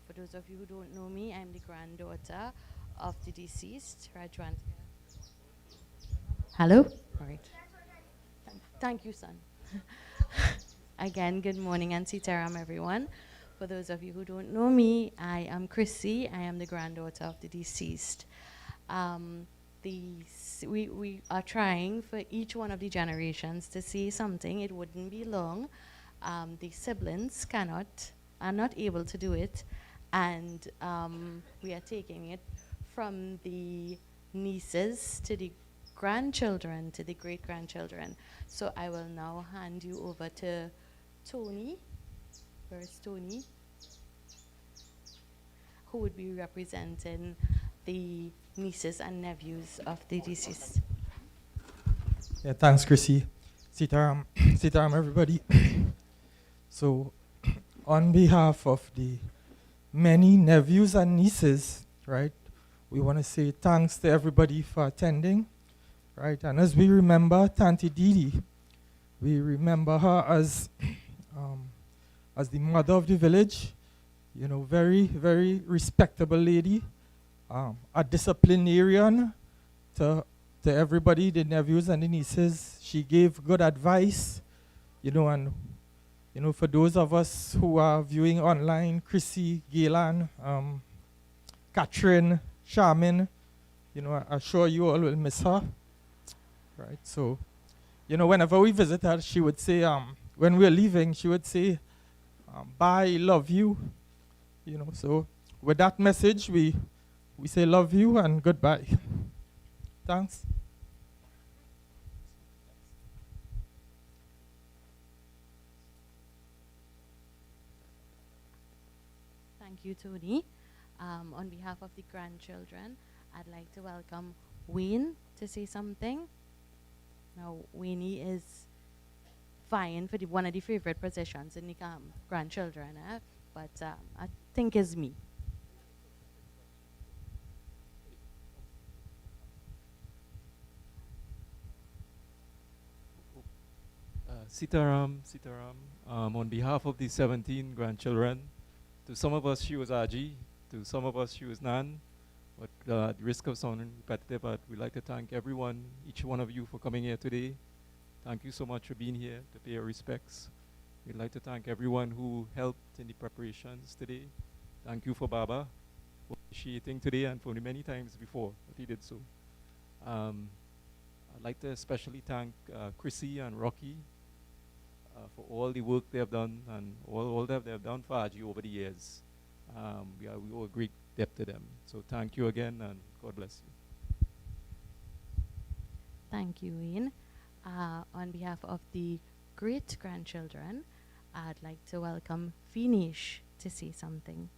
For those of you who don't know me, I'm the granddaughter of the deceased, Rajwantia. Hello? All right. Thank you, son. Again, good morning and Sitaram, everyone. For those of you who don't know me, I am Chrissy. I am the granddaughter of the deceased. We are trying for each one of the generations to see something. It wouldn't be long. The siblings are not able to do it, and we are taking it from the nieces to the grandchildren to the great-grandchildren. So I will now hand you over to Tony. Where's Tony? Who would be representing the nieces and nephews of the deceased. Yeah, thanks, Chrissy. Sitaram, Sitaram, everybody. So, on behalf of the many nephews and nieces, right, we want to say thanks to everybody for attending, right? And as we remember Tanti Didi, we remember her as the mother of the village, you know, very, very respectable lady, a disciplinarian to everybody, the nephews and the nieces. She gave good advice, you know, and, you know, for those of us who are viewing online, Chrissy, Gaylan, Catherine, Charmin, you know, I'm sure you all will miss her, right? So, you know, whenever we visit her, she would say, when we're leaving, she would say, bye, love you, you know. So with that message, we say love you and goodbye. Thanks. Thank you, Tony. On behalf of the grandchildren, I'd like to welcome Wayne to say something. Now, Wayne is vying for one of the favorite positions in the grandchildren, but I think is me. Sitaram, on behalf of the 17 grandchildren, to some of us she was Aji, to some of us she was Nan, but at the risk of sounding repetitive, but we'd like to thank everyone, each one of you for coming here today. Thank you so much for being here to pay your respects. We'd like to thank everyone who helped in the preparations today. Thank you for Baba for initiating today and for the many times before that he did so. I'd like to especially thank Chrissy and Rocky for all the work they have done and all that they have done for Aji over the years. We owe a great debt to them. So thank you again and God bless you. Thank you, Wayne. On behalf of the great-grandchildren, I'd like to welcome Finish to say something.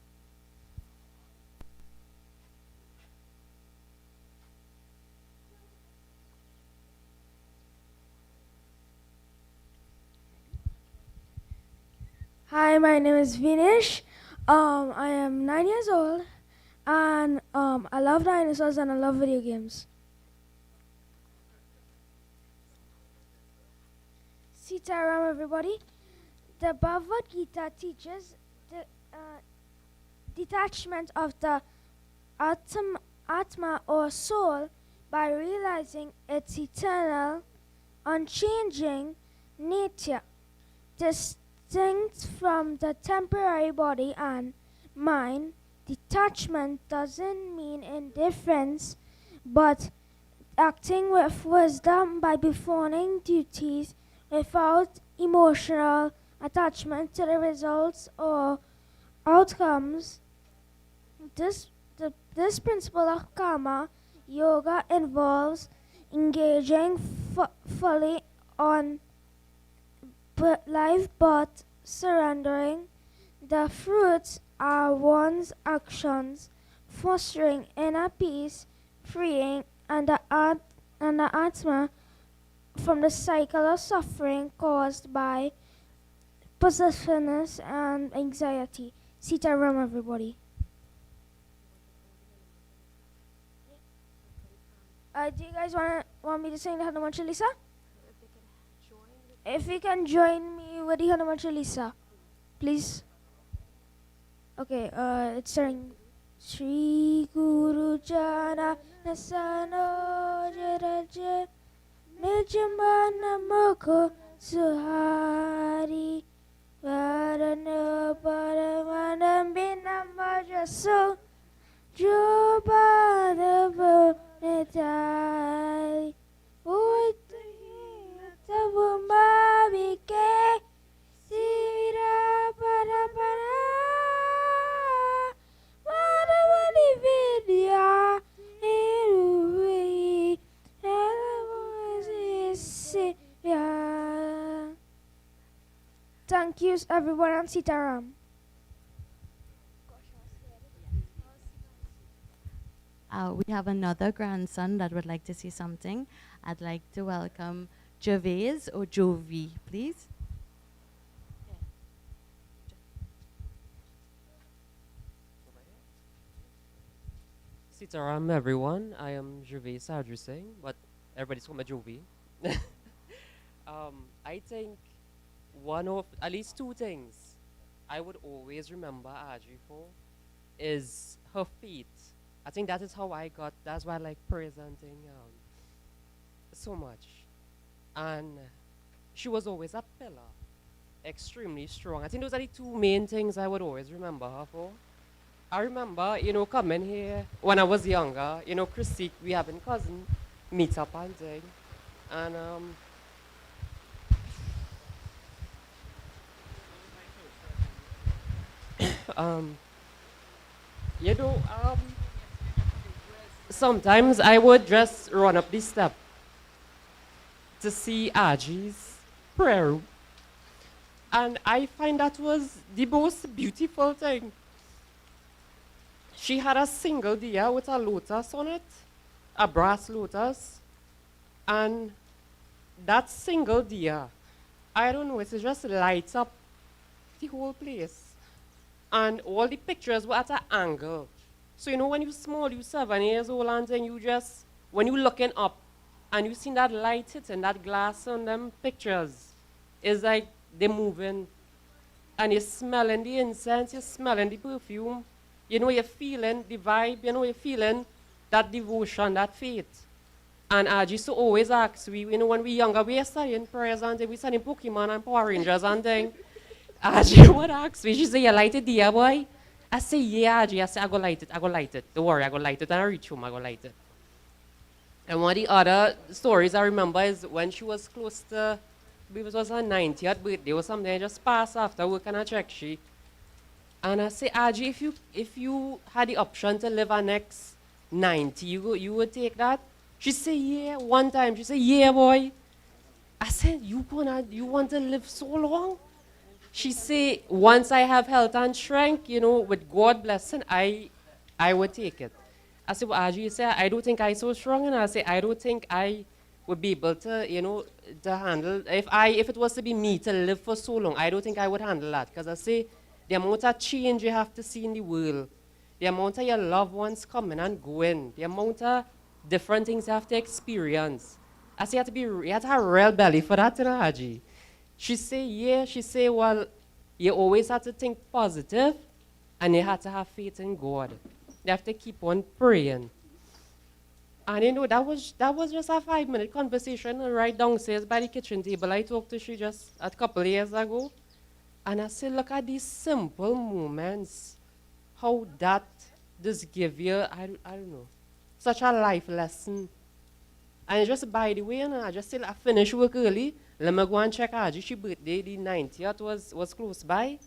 Hi, my name is Vinish. I am 9 years old, and I love dinosaurs and I love video games. Sitaram, everybody. The Bhagavad Gita teaches the detachment of the Atma or soul by realizing its eternal, unchanging nature, distinct from the temporary body and mind. Detachment doesn't mean indifference, but acting with wisdom by performing duties without emotional attachment to the results or outcomes. This principle of karma yoga involves engaging fully on life but surrendering. The fruits are one's actions, fostering inner peace, freeing and the Atma from the cycle of suffering caused by possessiveness and anxiety. Sitaram, everybody. Do you guys want me to sing the Hanuman Chalisa? If you can join me with the Hanuman Chalisa, please. Okay, it's starting. Shri Guru Jana Nasano Jaraja Nijamana Moko Suhari Varana Paramanam Binamajaso Jobada Netai Tabumabike Sira Parapara Vidya Irui Thank you, everyone, and Sitaram. We have another grandson that would like to say something. I'd like to welcome Gervais or Jovi, please. Sitaram, everyone. I am Rajwantia John-Sarjusingh, but everybody's called me Jovi. I think one of, at least two things I would always remember Aji for is her faith. I think that is how I got, that's why I like presenting so much. And she was always a pillar, extremely strong. I think those are the two main things I would always remember her for. I remember, coming here when I was younger, Chrissy, we having cousin meet up and thing. And sometimes I would just run up this step to see Aji's prayer room. And I find that was the most beautiful thing. She had a single diya with a lotus on it, a brass lotus. And that single diya, I don't know, it just lights up the whole place. And all the pictures were at an angle. So when you're small, you're 7 years old, and then you just, when you're looking up, and you see that light hitting that glass on them pictures, it's like they're moving. And you're smelling the incense, you're smelling the perfume. You know, you're feeling the vibe, you know, you're feeling that devotion, that faith. And I used to always ask, you know, when we younger, we were studying prayers and we studying Pokemon and Power Rangers and things. Aji would ask me, she said, you light it, dear boy? I say, yeah, Aji. I say, I go light it. Don't worry, I go light it. And I reach home, I go light it. And one of the other stories I remember is when she was close to, I believe it was her 90th birthday or something, I just passed after work and I checked she. And I say, Aji, if you had the option to live our next 90, you would take that? She said, yeah, one time. She said, yeah, boy. I said, you want to live so long? She said, once I have health and strength, you know, with God blessing, I would take it. I said, well, Aji, you say, I don't think I'm so strong. And I say, I don't think I would be able to, you know, to handle, if it was to be me to live for so long, I don't think I would handle that. Because I say, the amount of change you have to see in the world, the amount of your loved ones coming and going, the amount of different things you have to experience. I say you have to have a real belly for that, you know, Haji. She say, yeah, she say, well, you always have to think positive and you have to have faith in God. You have to keep on praying. And you know, that was just a 5-minute conversation right downstairs by the kitchen table. I talked to she just a couple of years ago. And I said, look at these simple moments, how that just give you, I don't know, such a life lesson. And just by the way, you know, I just said I finished work early. Let me go and check Aji. She birthday, the 90th was close by.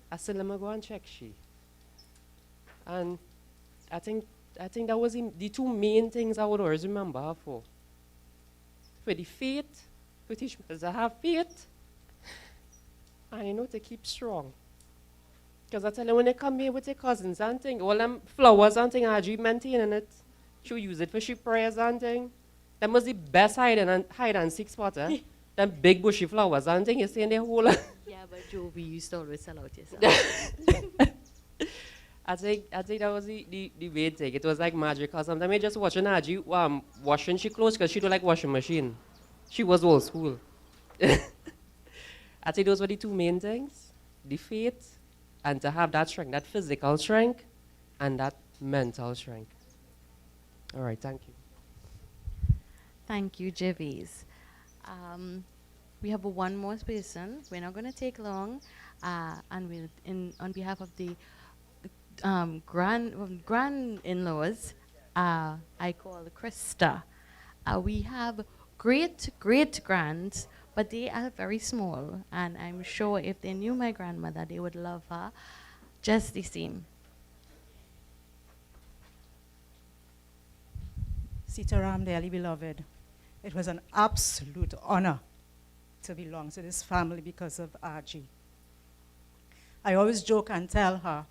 I said, let me go and check she. And I think that was the two main things I would always remember her for. For the faith, to teach me to have faith, and you know, to keep strong. Because I tell you, when they come here with their cousins and things, all them flowers and things, Aji maintaining it. She'll use it for she prayers and things. That must be the best hide and seek spot, eh? Them big bushy flowers and things, you see in the whole. Yeah, but Joe, we used to always sell out yourself. I think that was the main thing. It was like magic. Because sometimes I just watching Aji washing she clothes because she don't like washing machine. She was old school. I think those were the two main things. The faith and to have that strength, that physical strength and that mental strength. All right, thank you. Thank you, Javies. We have one more person. We're not going to take long. And we'll, on behalf of the grand-in-laws, I call Krista. We have great-great-grands, but they are very small. And I'm sure if they knew my grandmother, they would love her just the same. Sitaram, dearly beloved, it was an absolute honor to belong to this family because of Aji. I always joke and tell her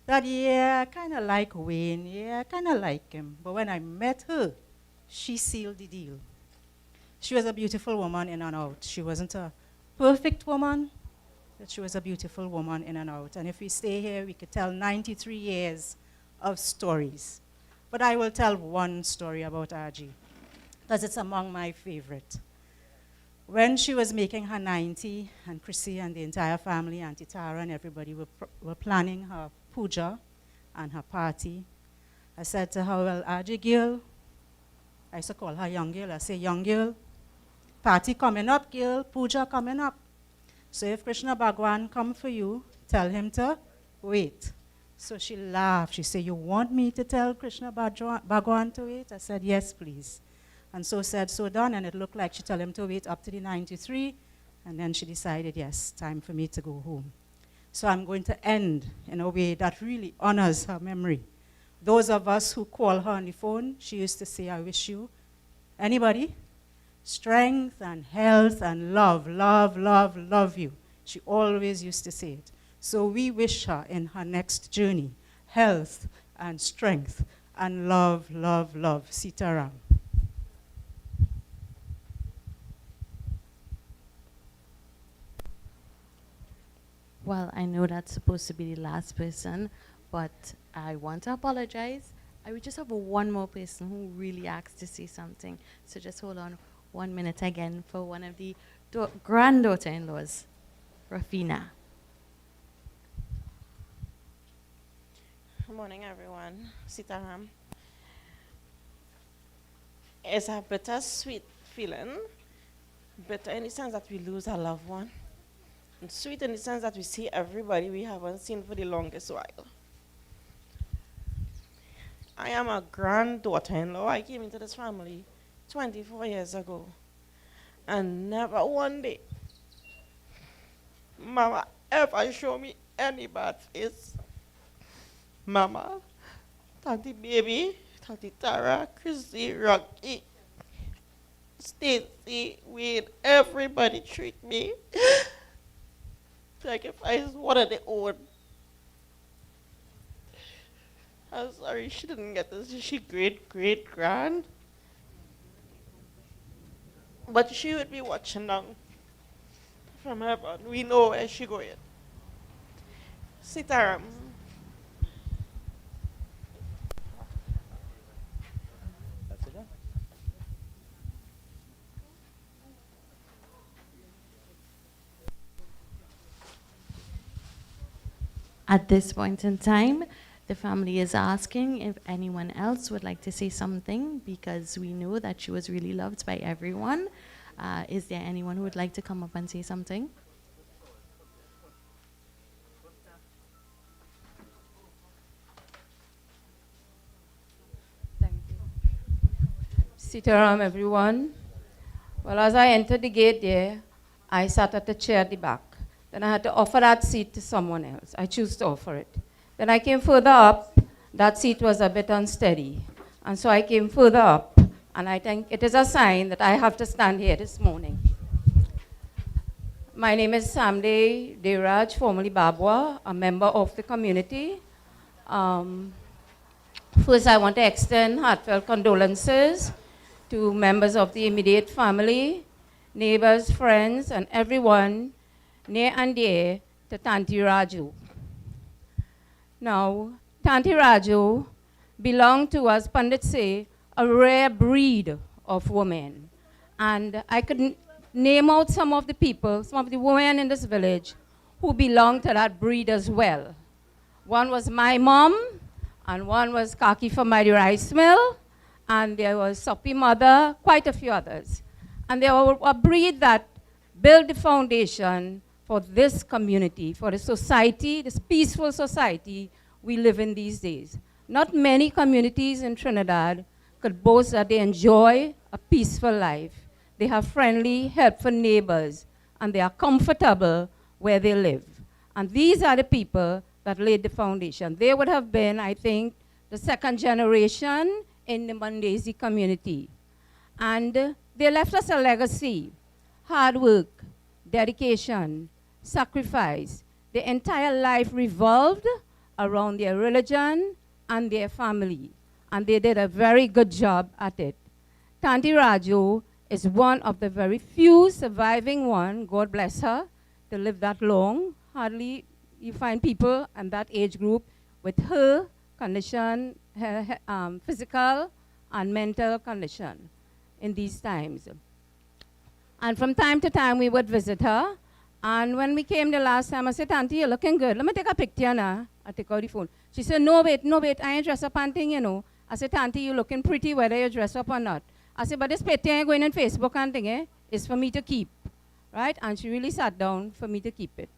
that, yeah, I kind of like Wayne, yeah, I kind of like him. But when I met her, she sealed the deal. She was a beautiful woman in and out. She wasn't a perfect woman, but she was a beautiful woman in and out. And if we stay here, we could tell 93 years of stories. But I will tell one story about Aji, because it's among my favorite. When she was making her 90, and Chrissy and the entire family, Auntie Tara and everybody were planning her puja and her party, I said to her, well, Aji girl, I used to call her young girl, I say, young girl, party coming up, girl, puja coming up. So if Krishna Bhagwan come for you, tell him to wait. So she laughed. She said, you want me to tell Krishna Bhagwan to wait? I said, yes, please. And so said, so done. And it looked like she told him to wait up to the 93. And then she decided, yes, time for me to go home. So I'm going to end in a way that really honors her memory. Those of us who call her on the phone, she used to say, I wish you, anybody? Strength and health and love, love, love, love you. She always used to say it. So we wish her in her next journey, health and strength and love, love, love. Sitaram. Well, I know that's supposed to be the last person, but I want to apologize. I would just have one more person who really asked to say something. So just hold on 1 minute again for one of the granddaughter-in-laws. Rafina. Good morning, everyone. Sitaram. It's a bittersweet feeling. Bitter in the sense that we lose a loved one. And sweet in the sense that we see everybody we haven't seen for the longest while. I am a granddaughter-in-law. I came into this family 24 years ago. And never one day Mama ever show me any bad face. Mama, Tante Baby, Tante Tara, Chrissy, Rocky, Stacy, Wade, everybody treat me like if I was one of their own. I'm sorry she didn't get this. She great-grand. But she would be watching down from heaven. We know where she going. Sitaram. At this point in time, the family is asking if anyone else would like to say something because we know that she was really loved by everyone. Is there anyone who would like to come up and say something? Sitaram, everyone. Well, as I entered the gate there, I sat at the chair at the back. Then I had to offer that seat to someone else. I chose to offer it. Then I came further up. That seat was a bit unsteady. And so I came further up. And I think it is a sign that I have to stand here this morning. My name is Samde Devraj, formerly Babwa, a member of the community. First, I want to extend heartfelt condolences to members of the immediate family, neighbors, friends, and everyone near and dear to Tanti Raju. Now, Tanti Raju belonged to, as Pandit say, a rare breed of women. And I could name out some of the people, some of the women in this village who belonged to that breed as well. One was my mom, and one was Kaki from my rice mill, and there was Soppy Mother, quite a few others. And they were a breed that built the foundation for this community, for the society, this peaceful society we live in these days. Not many communities in Trinidad could boast that they enjoy a peaceful life. They have friendly, helpful neighbors, and they are comfortable where they live. And these are the people that laid the foundation. They would have been, I think, the second generation in the Mandesi community. And they left us a legacy: hard work, dedication, sacrifice. Their entire life revolved around their religion and their family. And they did a very good job at it. Tanti Raju is one of the very few surviving one, God bless her, to live that long. Hardly you find people in that age group with her condition, her physical and mental condition in these times. And from time to time, we would visit her. And when we came the last time, I said, Auntie, you're looking good. Let me take a picture now. I take out the phone. She said, no, wait, I ain't dressed up and thing, you know. I said, Auntie, you're looking pretty whether you're dressed up or not. I said, but this picture ain't going on Facebook and thing, is for me to keep, right? And she really sat down for me to keep it.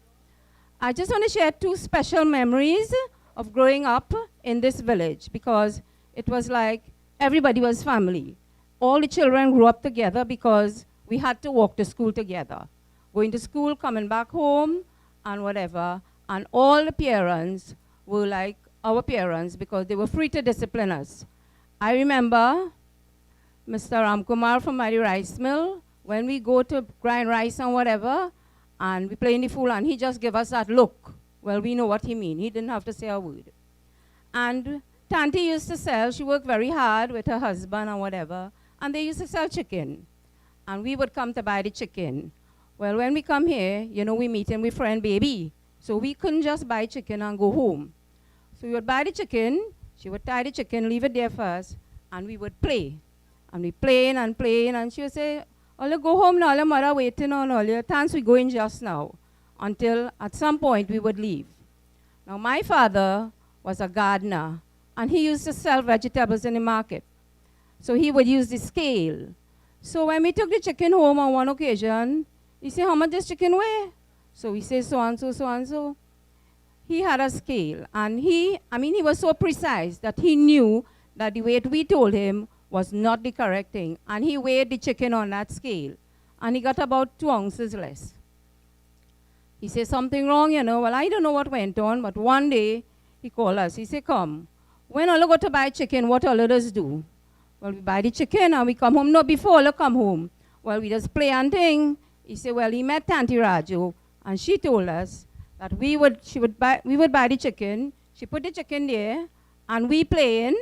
I just want to share two special memories of growing up in this village, because it was like everybody was family. All the children grew up together because we had to walk to school together. Going to school, coming back home, and whatever. And all the parents were like our parents because they were free to discipline us. I remember Mr. Ramkumar from my rice mill, when we go to grind rice and whatever, and we play in the fool, and he just gave us that look. Well, we know what he mean. He didn't have to say a word. And Tanti used to sell. She worked very hard with her husband and whatever, and they used to sell chicken. And we would come to buy the chicken. Well, when we come here, you know, we meet him with friend baby. So we couldn't just buy chicken and go home. So we would buy the chicken, she would tie the chicken, leave it there first, and we would play. And we playing, and she would say, all you go home now, all your mother waiting on all your thanks we going just now, until at some point we would leave. Now my father was a gardener, and he used to sell vegetables in the market. So he would use the scale. So when we took the chicken home on one occasion, he said, how much this chicken weigh? So we say so and so, so and so. He had a scale, and he was so precise that he knew that the weight we told him was not the correct thing. And he weighed the chicken on that scale, and he got about 2 ounces less. He said, something wrong, you know. Well, I don't know what went on, but one day he called us. He said, come, when all you go to buy chicken, what all others do? Well, we buy the chicken and we come home. No, before all you come home. Well, we just play and thing. He said, well, he met Auntie Raju, and she told us that we would buy the chicken. She put the chicken there, and we playing.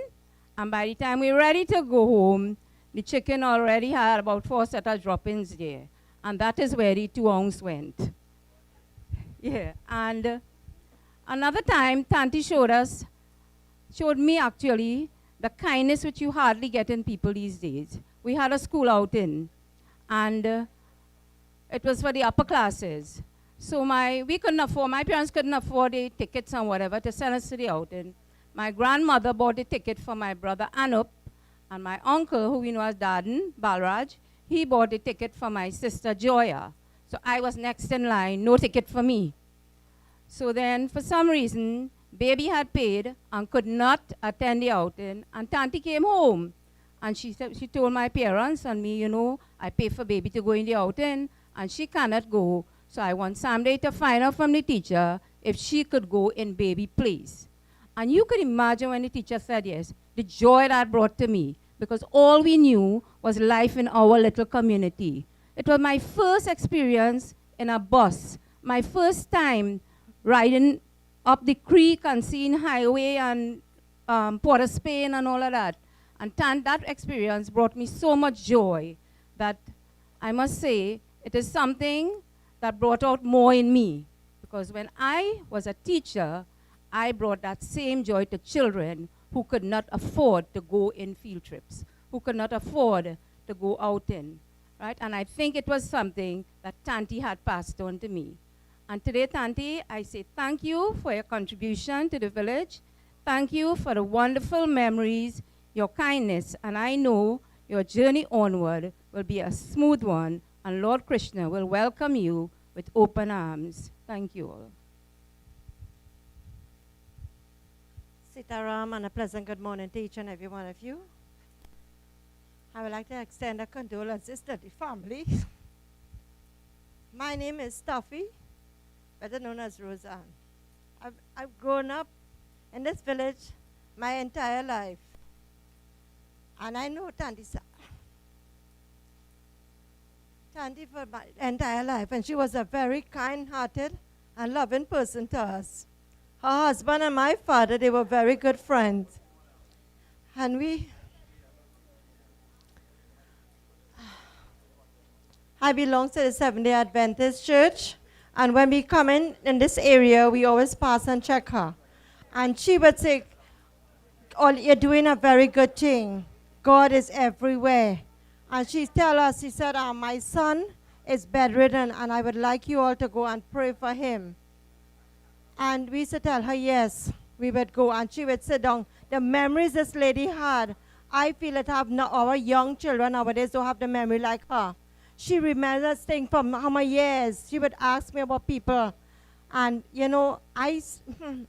And by the time we're ready to go home, the chicken already had about 4 set of droppings there. And that is where the 2 ounce went. Yeah, and another time, Tanti showed me actually, the kindness which you hardly get in people these days. We had a school outing, and it was for the upper classes. So my parents couldn't afford the tickets and whatever to send us to the outing. My grandmother bought a ticket for my brother Anup, and my uncle, who we know as Dadan, Balraj, he bought a ticket for my sister Joya. So I was next in line, no ticket for me. So then, for some reason, baby had paid and could not attend the outing, and Tanti came home. And she told my parents and me, you know, I pay for baby to go in the outing, and she cannot go. So I want someday to find out from the teacher if she could go in baby place. And you could imagine when the teacher said yes, the joy that brought to me, because all we knew was life in our little community. It was my first experience in a bus, my first time riding up the creek and seeing highway and Port of Spain and all of that. And that experience brought me so much joy that I must say it is something that brought out more in me. Because when I was a teacher, I brought that same joy to children who could not afford to go in field trips, who could not afford to go out in. Right? And I think it was something that Tanti had passed on to me. And today, Tanti, I say thank you for your contribution to the village. Thank you for the wonderful memories, your kindness, and I know your journey onward will be a smooth one, and Lord Krishna will welcome you with open arms. Thank you all. Sitaram, and a pleasant good morning to each and every one of you. I would like to extend our condolences to the family. My name is Stuffy, better known as Roseanne. I've grown up in this village my entire life. And I know Tanti for my entire life, and she was a very kind-hearted and loving person to us. Her husband and my father, they were very good friends. And I belong to the Seventh-day Adventist Church, and when we come in this area, we always pass and check her. And she would say, oh, you're doing a very good thing. God is everywhere. And she tell us, she said, my son is bedridden, and I would like you all to go and pray for him. And we used to tell her, yes, we would go, and she would sit down. The memories this lady had, I feel that our young children nowadays don't have the memory like her. She remembers things from how many years. She would ask me about people. And, you know, I don't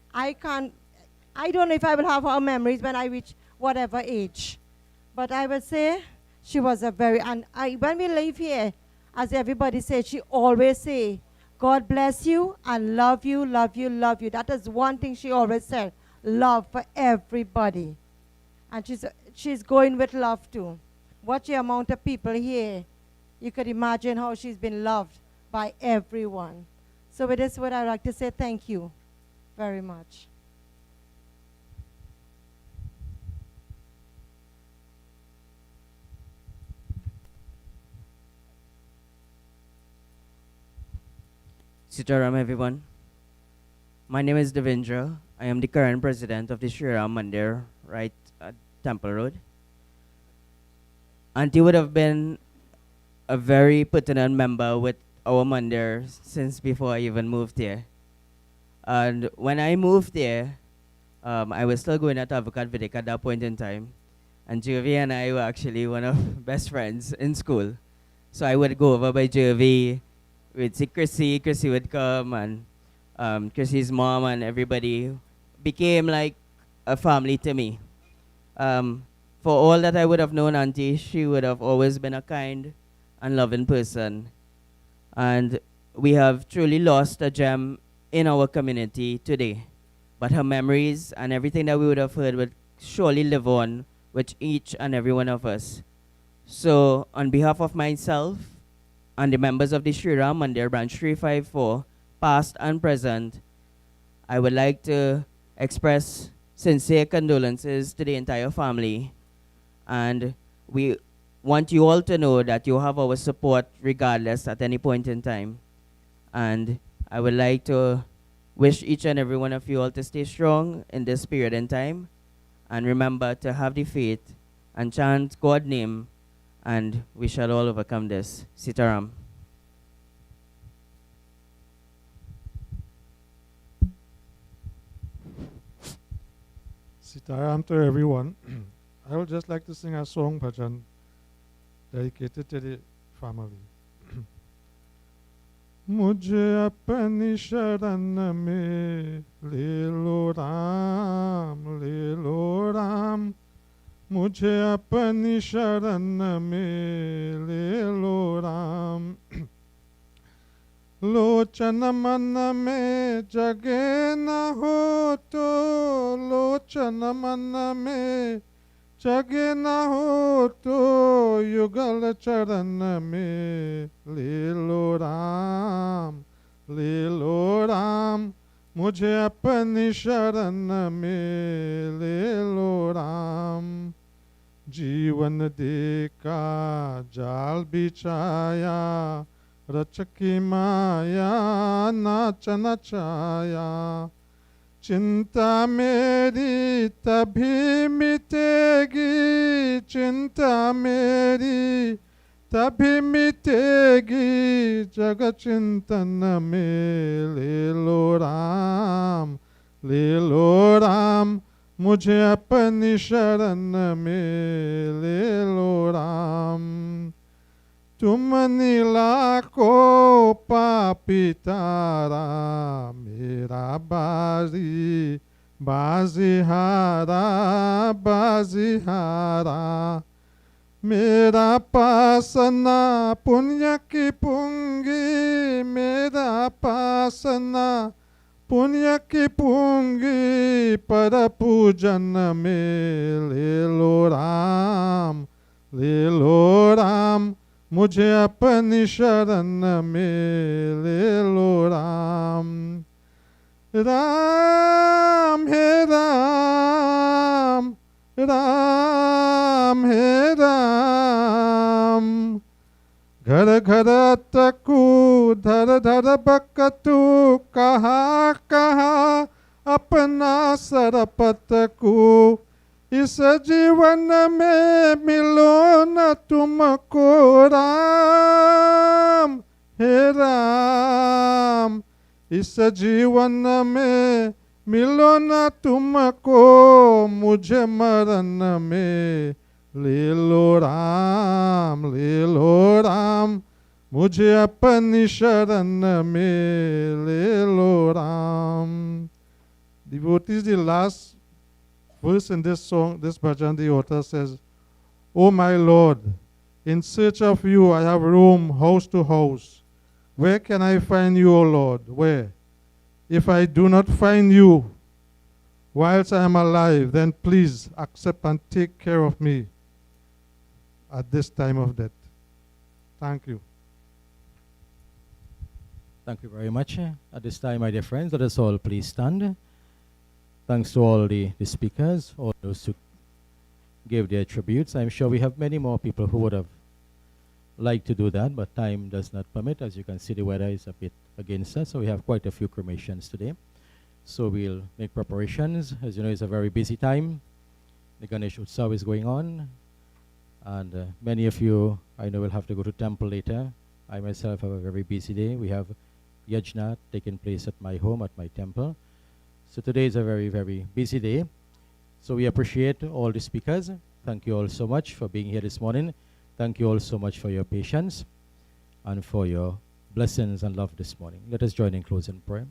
know if I will have her memories when I reach whatever age. But I would say she was when we leave here, as everybody says, she always say, God bless you and love you, love you, love you. That is one thing she always said, love for everybody. And she's going with love too. Watch the amount of people here. You could imagine how she's been loved by everyone. So with this word, I'd like to say thank you very much. Sitaram, everyone. My name is Devendra. I am the current president of the Sri Ram Mandir, right at Temple Road. Auntie would have been a very pertinent member with our Mandir since before I even moved here. And when I moved there, I was still going at Avocat Vidic at that point in time. And Jervy and I were actually one of best friends in school. So I would go over by Jervy, we'd see Chrissy, Chrissy would come, and Chrissy's mom and everybody became like a family to me. For all that I would have known Auntie, she would have always been a kind and loving person. And we have truly lost a gem in our community today. But her memories and everything that we would have heard would surely live on with each and every one of us. So on behalf of myself and the members of the Sri Ram Mandir Branch 354, past and present, I would like to express sincere condolences to the entire family. And we want you all to know that you have our support regardless at any point in time. And I would like to wish each and every one of you all to stay strong in this period in time. And remember to have the faith and chant God's name, and we shall all overcome this. Sitaram. Sitaram to everyone. I would just like to sing a song, bhajan, dedicated to the family. मुझे अपनी शरण में ले लो राम, मुझे अपनी शरण में ले लो राम। लोचन मन में जगे न हो तो, लोचन मन में जगे न हो तो, युगल चरण में ले लो राम, ले लो राम, मुझे अपनी शरण में ले लो राम। जीवन दे का जाल बिछाया, रचकी माया नाच नचाया। चिंता मेरी तभी मिटेगी, चिंता मेरी तभी मिटेगी, जग चिंतन में ले लो राम, ले लो राम, मुझे अपनी शरण में ले लो राम। तुम नीला को पापी तारा, मेरा बाजी बाजी हारा, बाजी हारा। मेरा पासना पुण्य की पूंगी, मेरा पासना पुण्य की पूंगी, पर पूजन में ले लो राम, ले लो राम, मुझे अपनी शरण में ले लो राम। राम है राम, राम है राम। घर घर तकू धर धर बकतू, कहा कहा अपना सरपत को। इस जीवन में मिलो न तुमको राम, हे राम। इस जीवन में मिलो न तुमको, मुझे मरण में ले लो राम, ले लो राम, मुझे अपनी शरण में ले लो Ram. Devotees, the last verse in this song, this bhajan, the author says, "O my Lord, in search of you I have roamed house to house. Where can I find you, O Lord? Where? If I do not find you whilst I am alive, then please accept and take care of me at this time of death." Thank you. Thank you very much. At this time, my dear friends, let us all please stand. Thanks to all the speakers, all those who gave their tributes. I'm sure we have many more people who would have liked to do that, but time does not permit. As you can see, the weather is a bit against us, so we have quite a few cremations today. So we'll make preparations. As you know, it's a very busy time. The Ganesh Utsav is going on. And many of you, I know, will have to go to temple later. I myself have a very busy day. We have yajna taking place at my home, at my temple. So today is a very, very busy day. So we appreciate all the speakers. Thank you all so much for being here this morning. Thank you all so much for your patience and for your blessings and love this morning. Let us join in closing prayer.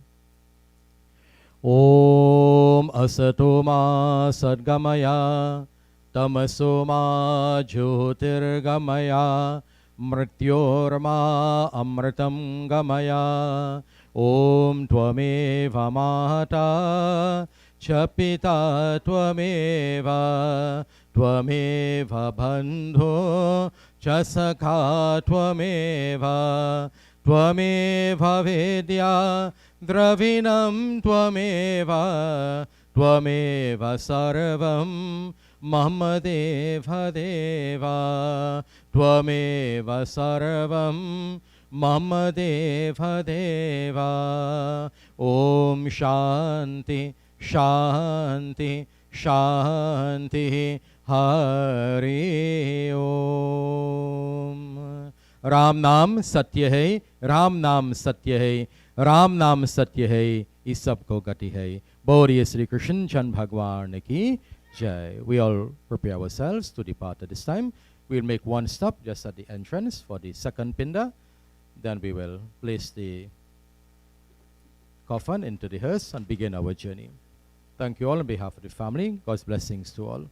Om Asatoma Sadgamaya Tamasoma Jyotirgamaya Mrityorma Amritam Gamaya Om Tvameva Mahata Chapita Tvameva Tvameva Bandho Chasakha Tvameva Tvameva Vidya Dravinam Tvameva Tvameva Sarvam Mamadeva Deva Tvameva Sarvam Mamadeva Deva Om Shanti Shanti Shanti Hari Om Ram Naam Satya hai Ram Naam Satya hai Ram Naam Satya hai is sabko gati hai Boriye Sri Krishna Chan Bhagwan ki Jai. We all prepare ourselves to depart at this time. We'll make one stop just at the entrance for the second pinda. Then we will place the coffin into the hearse and begin our journey. Thank you all on behalf of the family. God's blessings to all.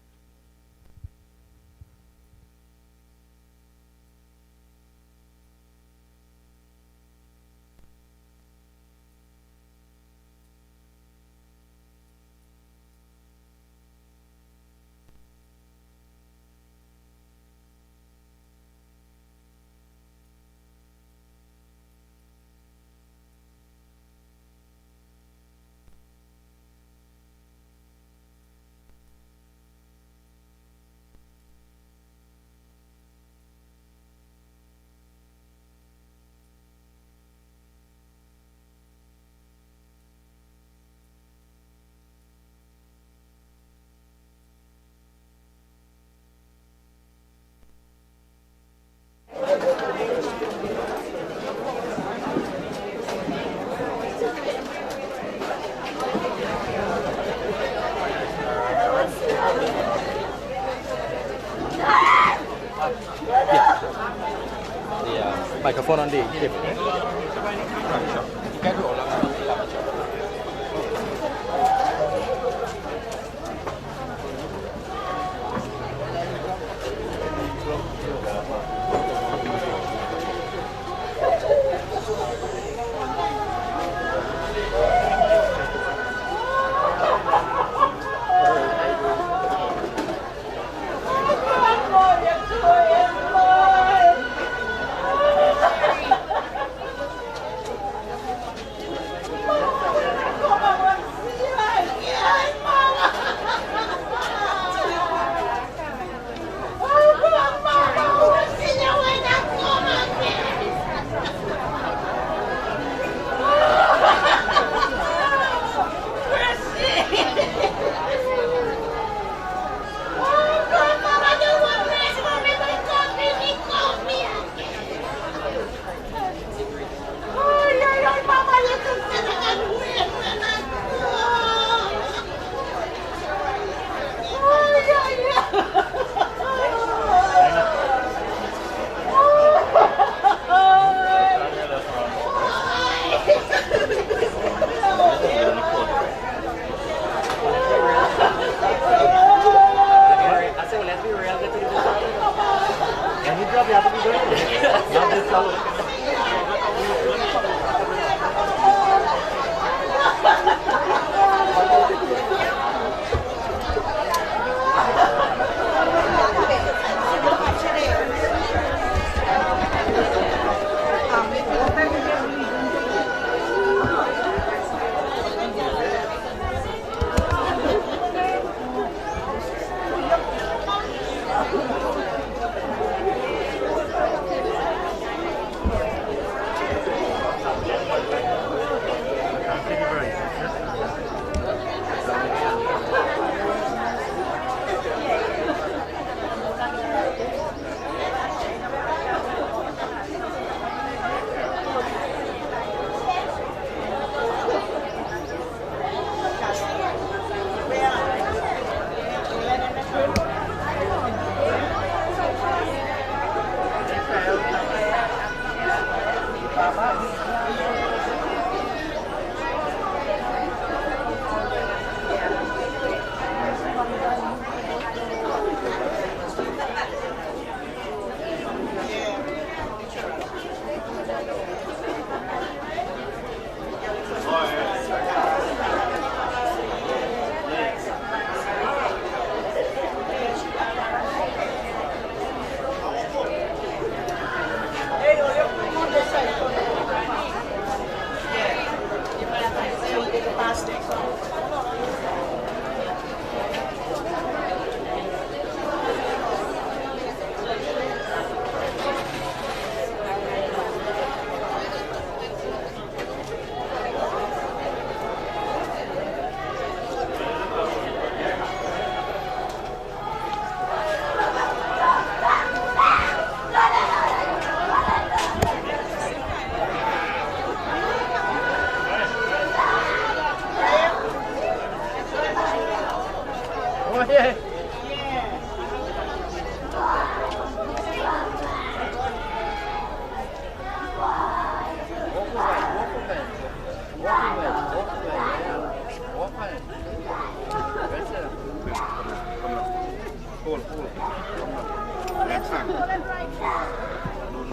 Microphone on the hip.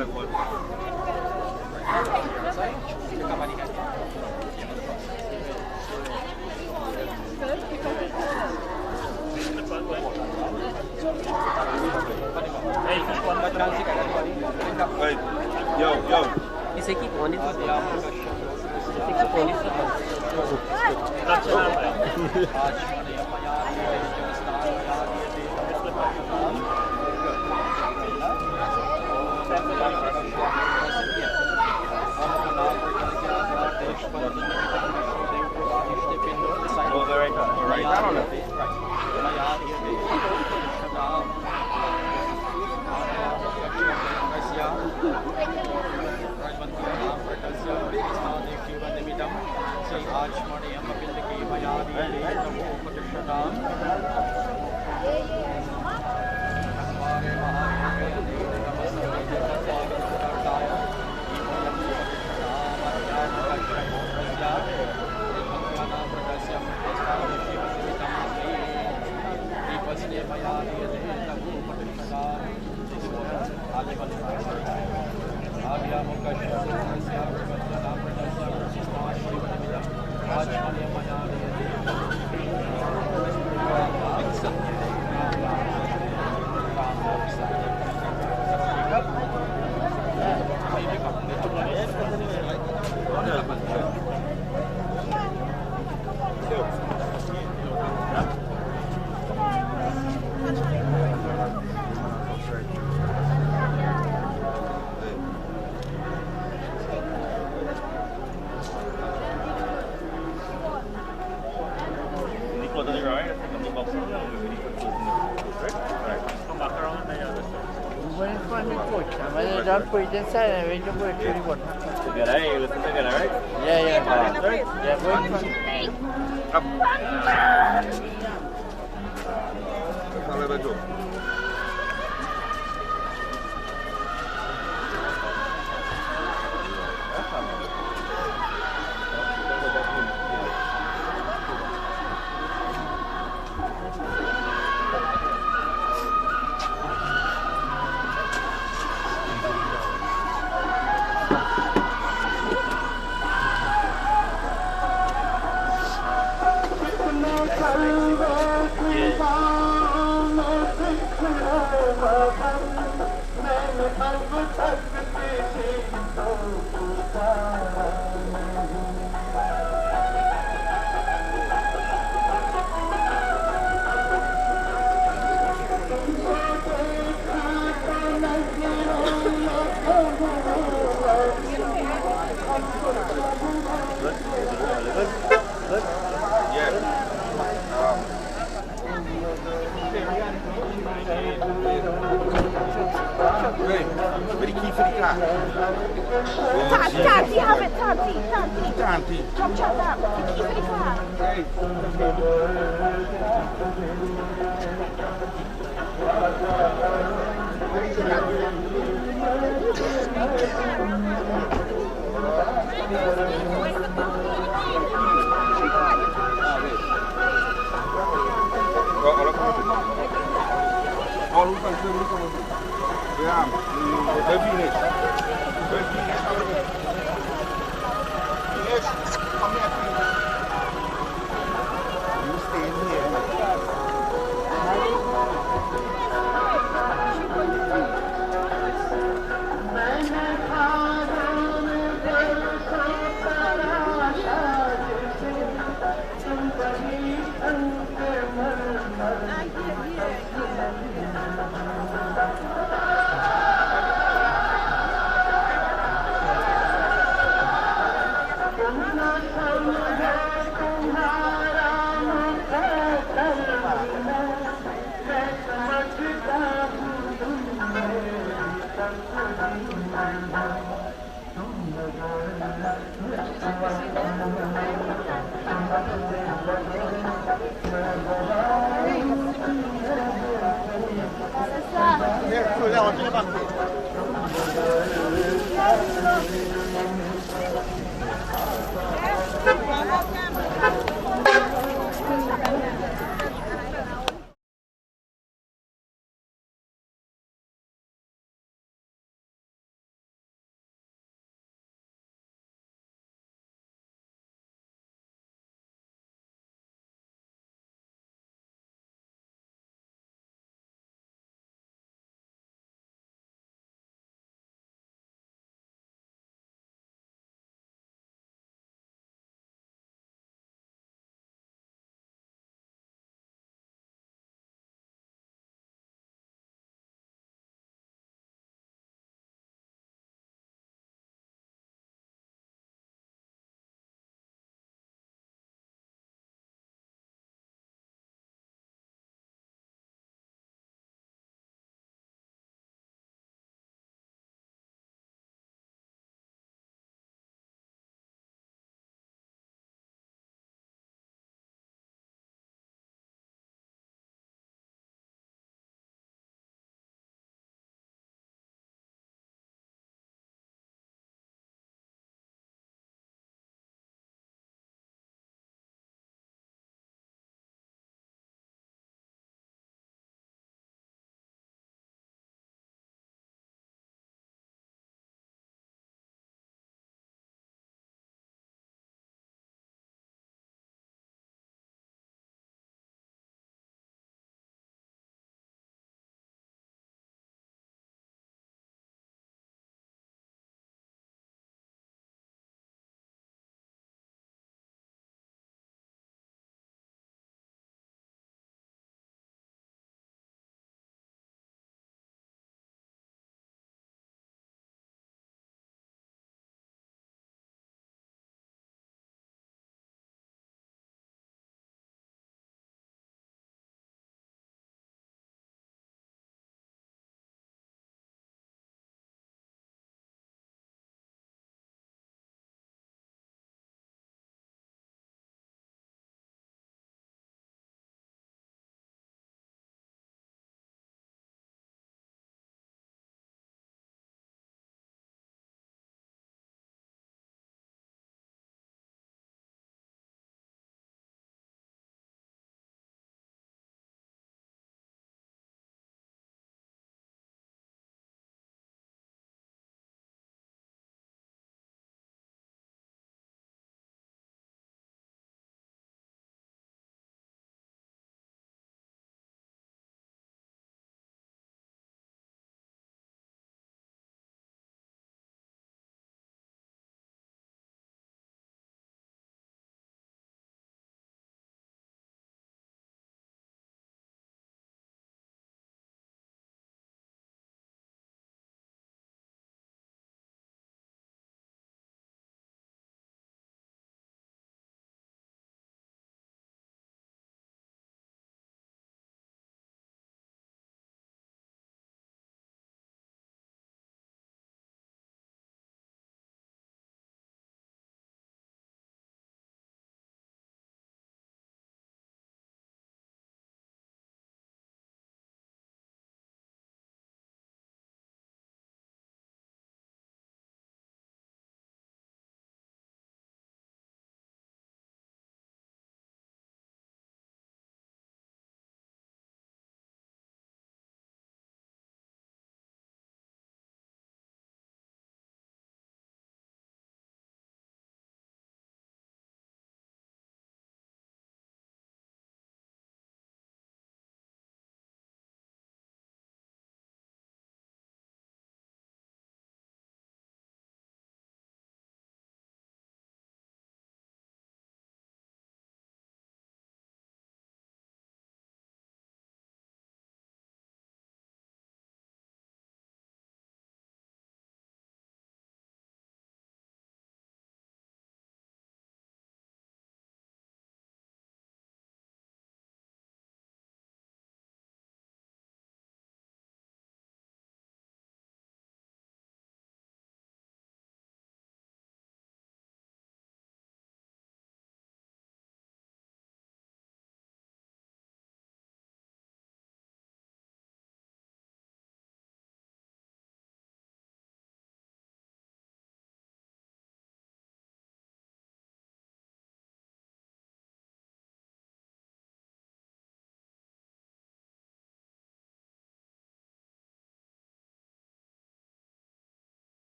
Yo. Esse aqui pode. Don't put it inside and we can put it really good. Together, you listen together, right? Yeah. Yeah, go Up. Very key for the car. Tanti, have it, Tanti. Chop that. Key for the car. Yeah,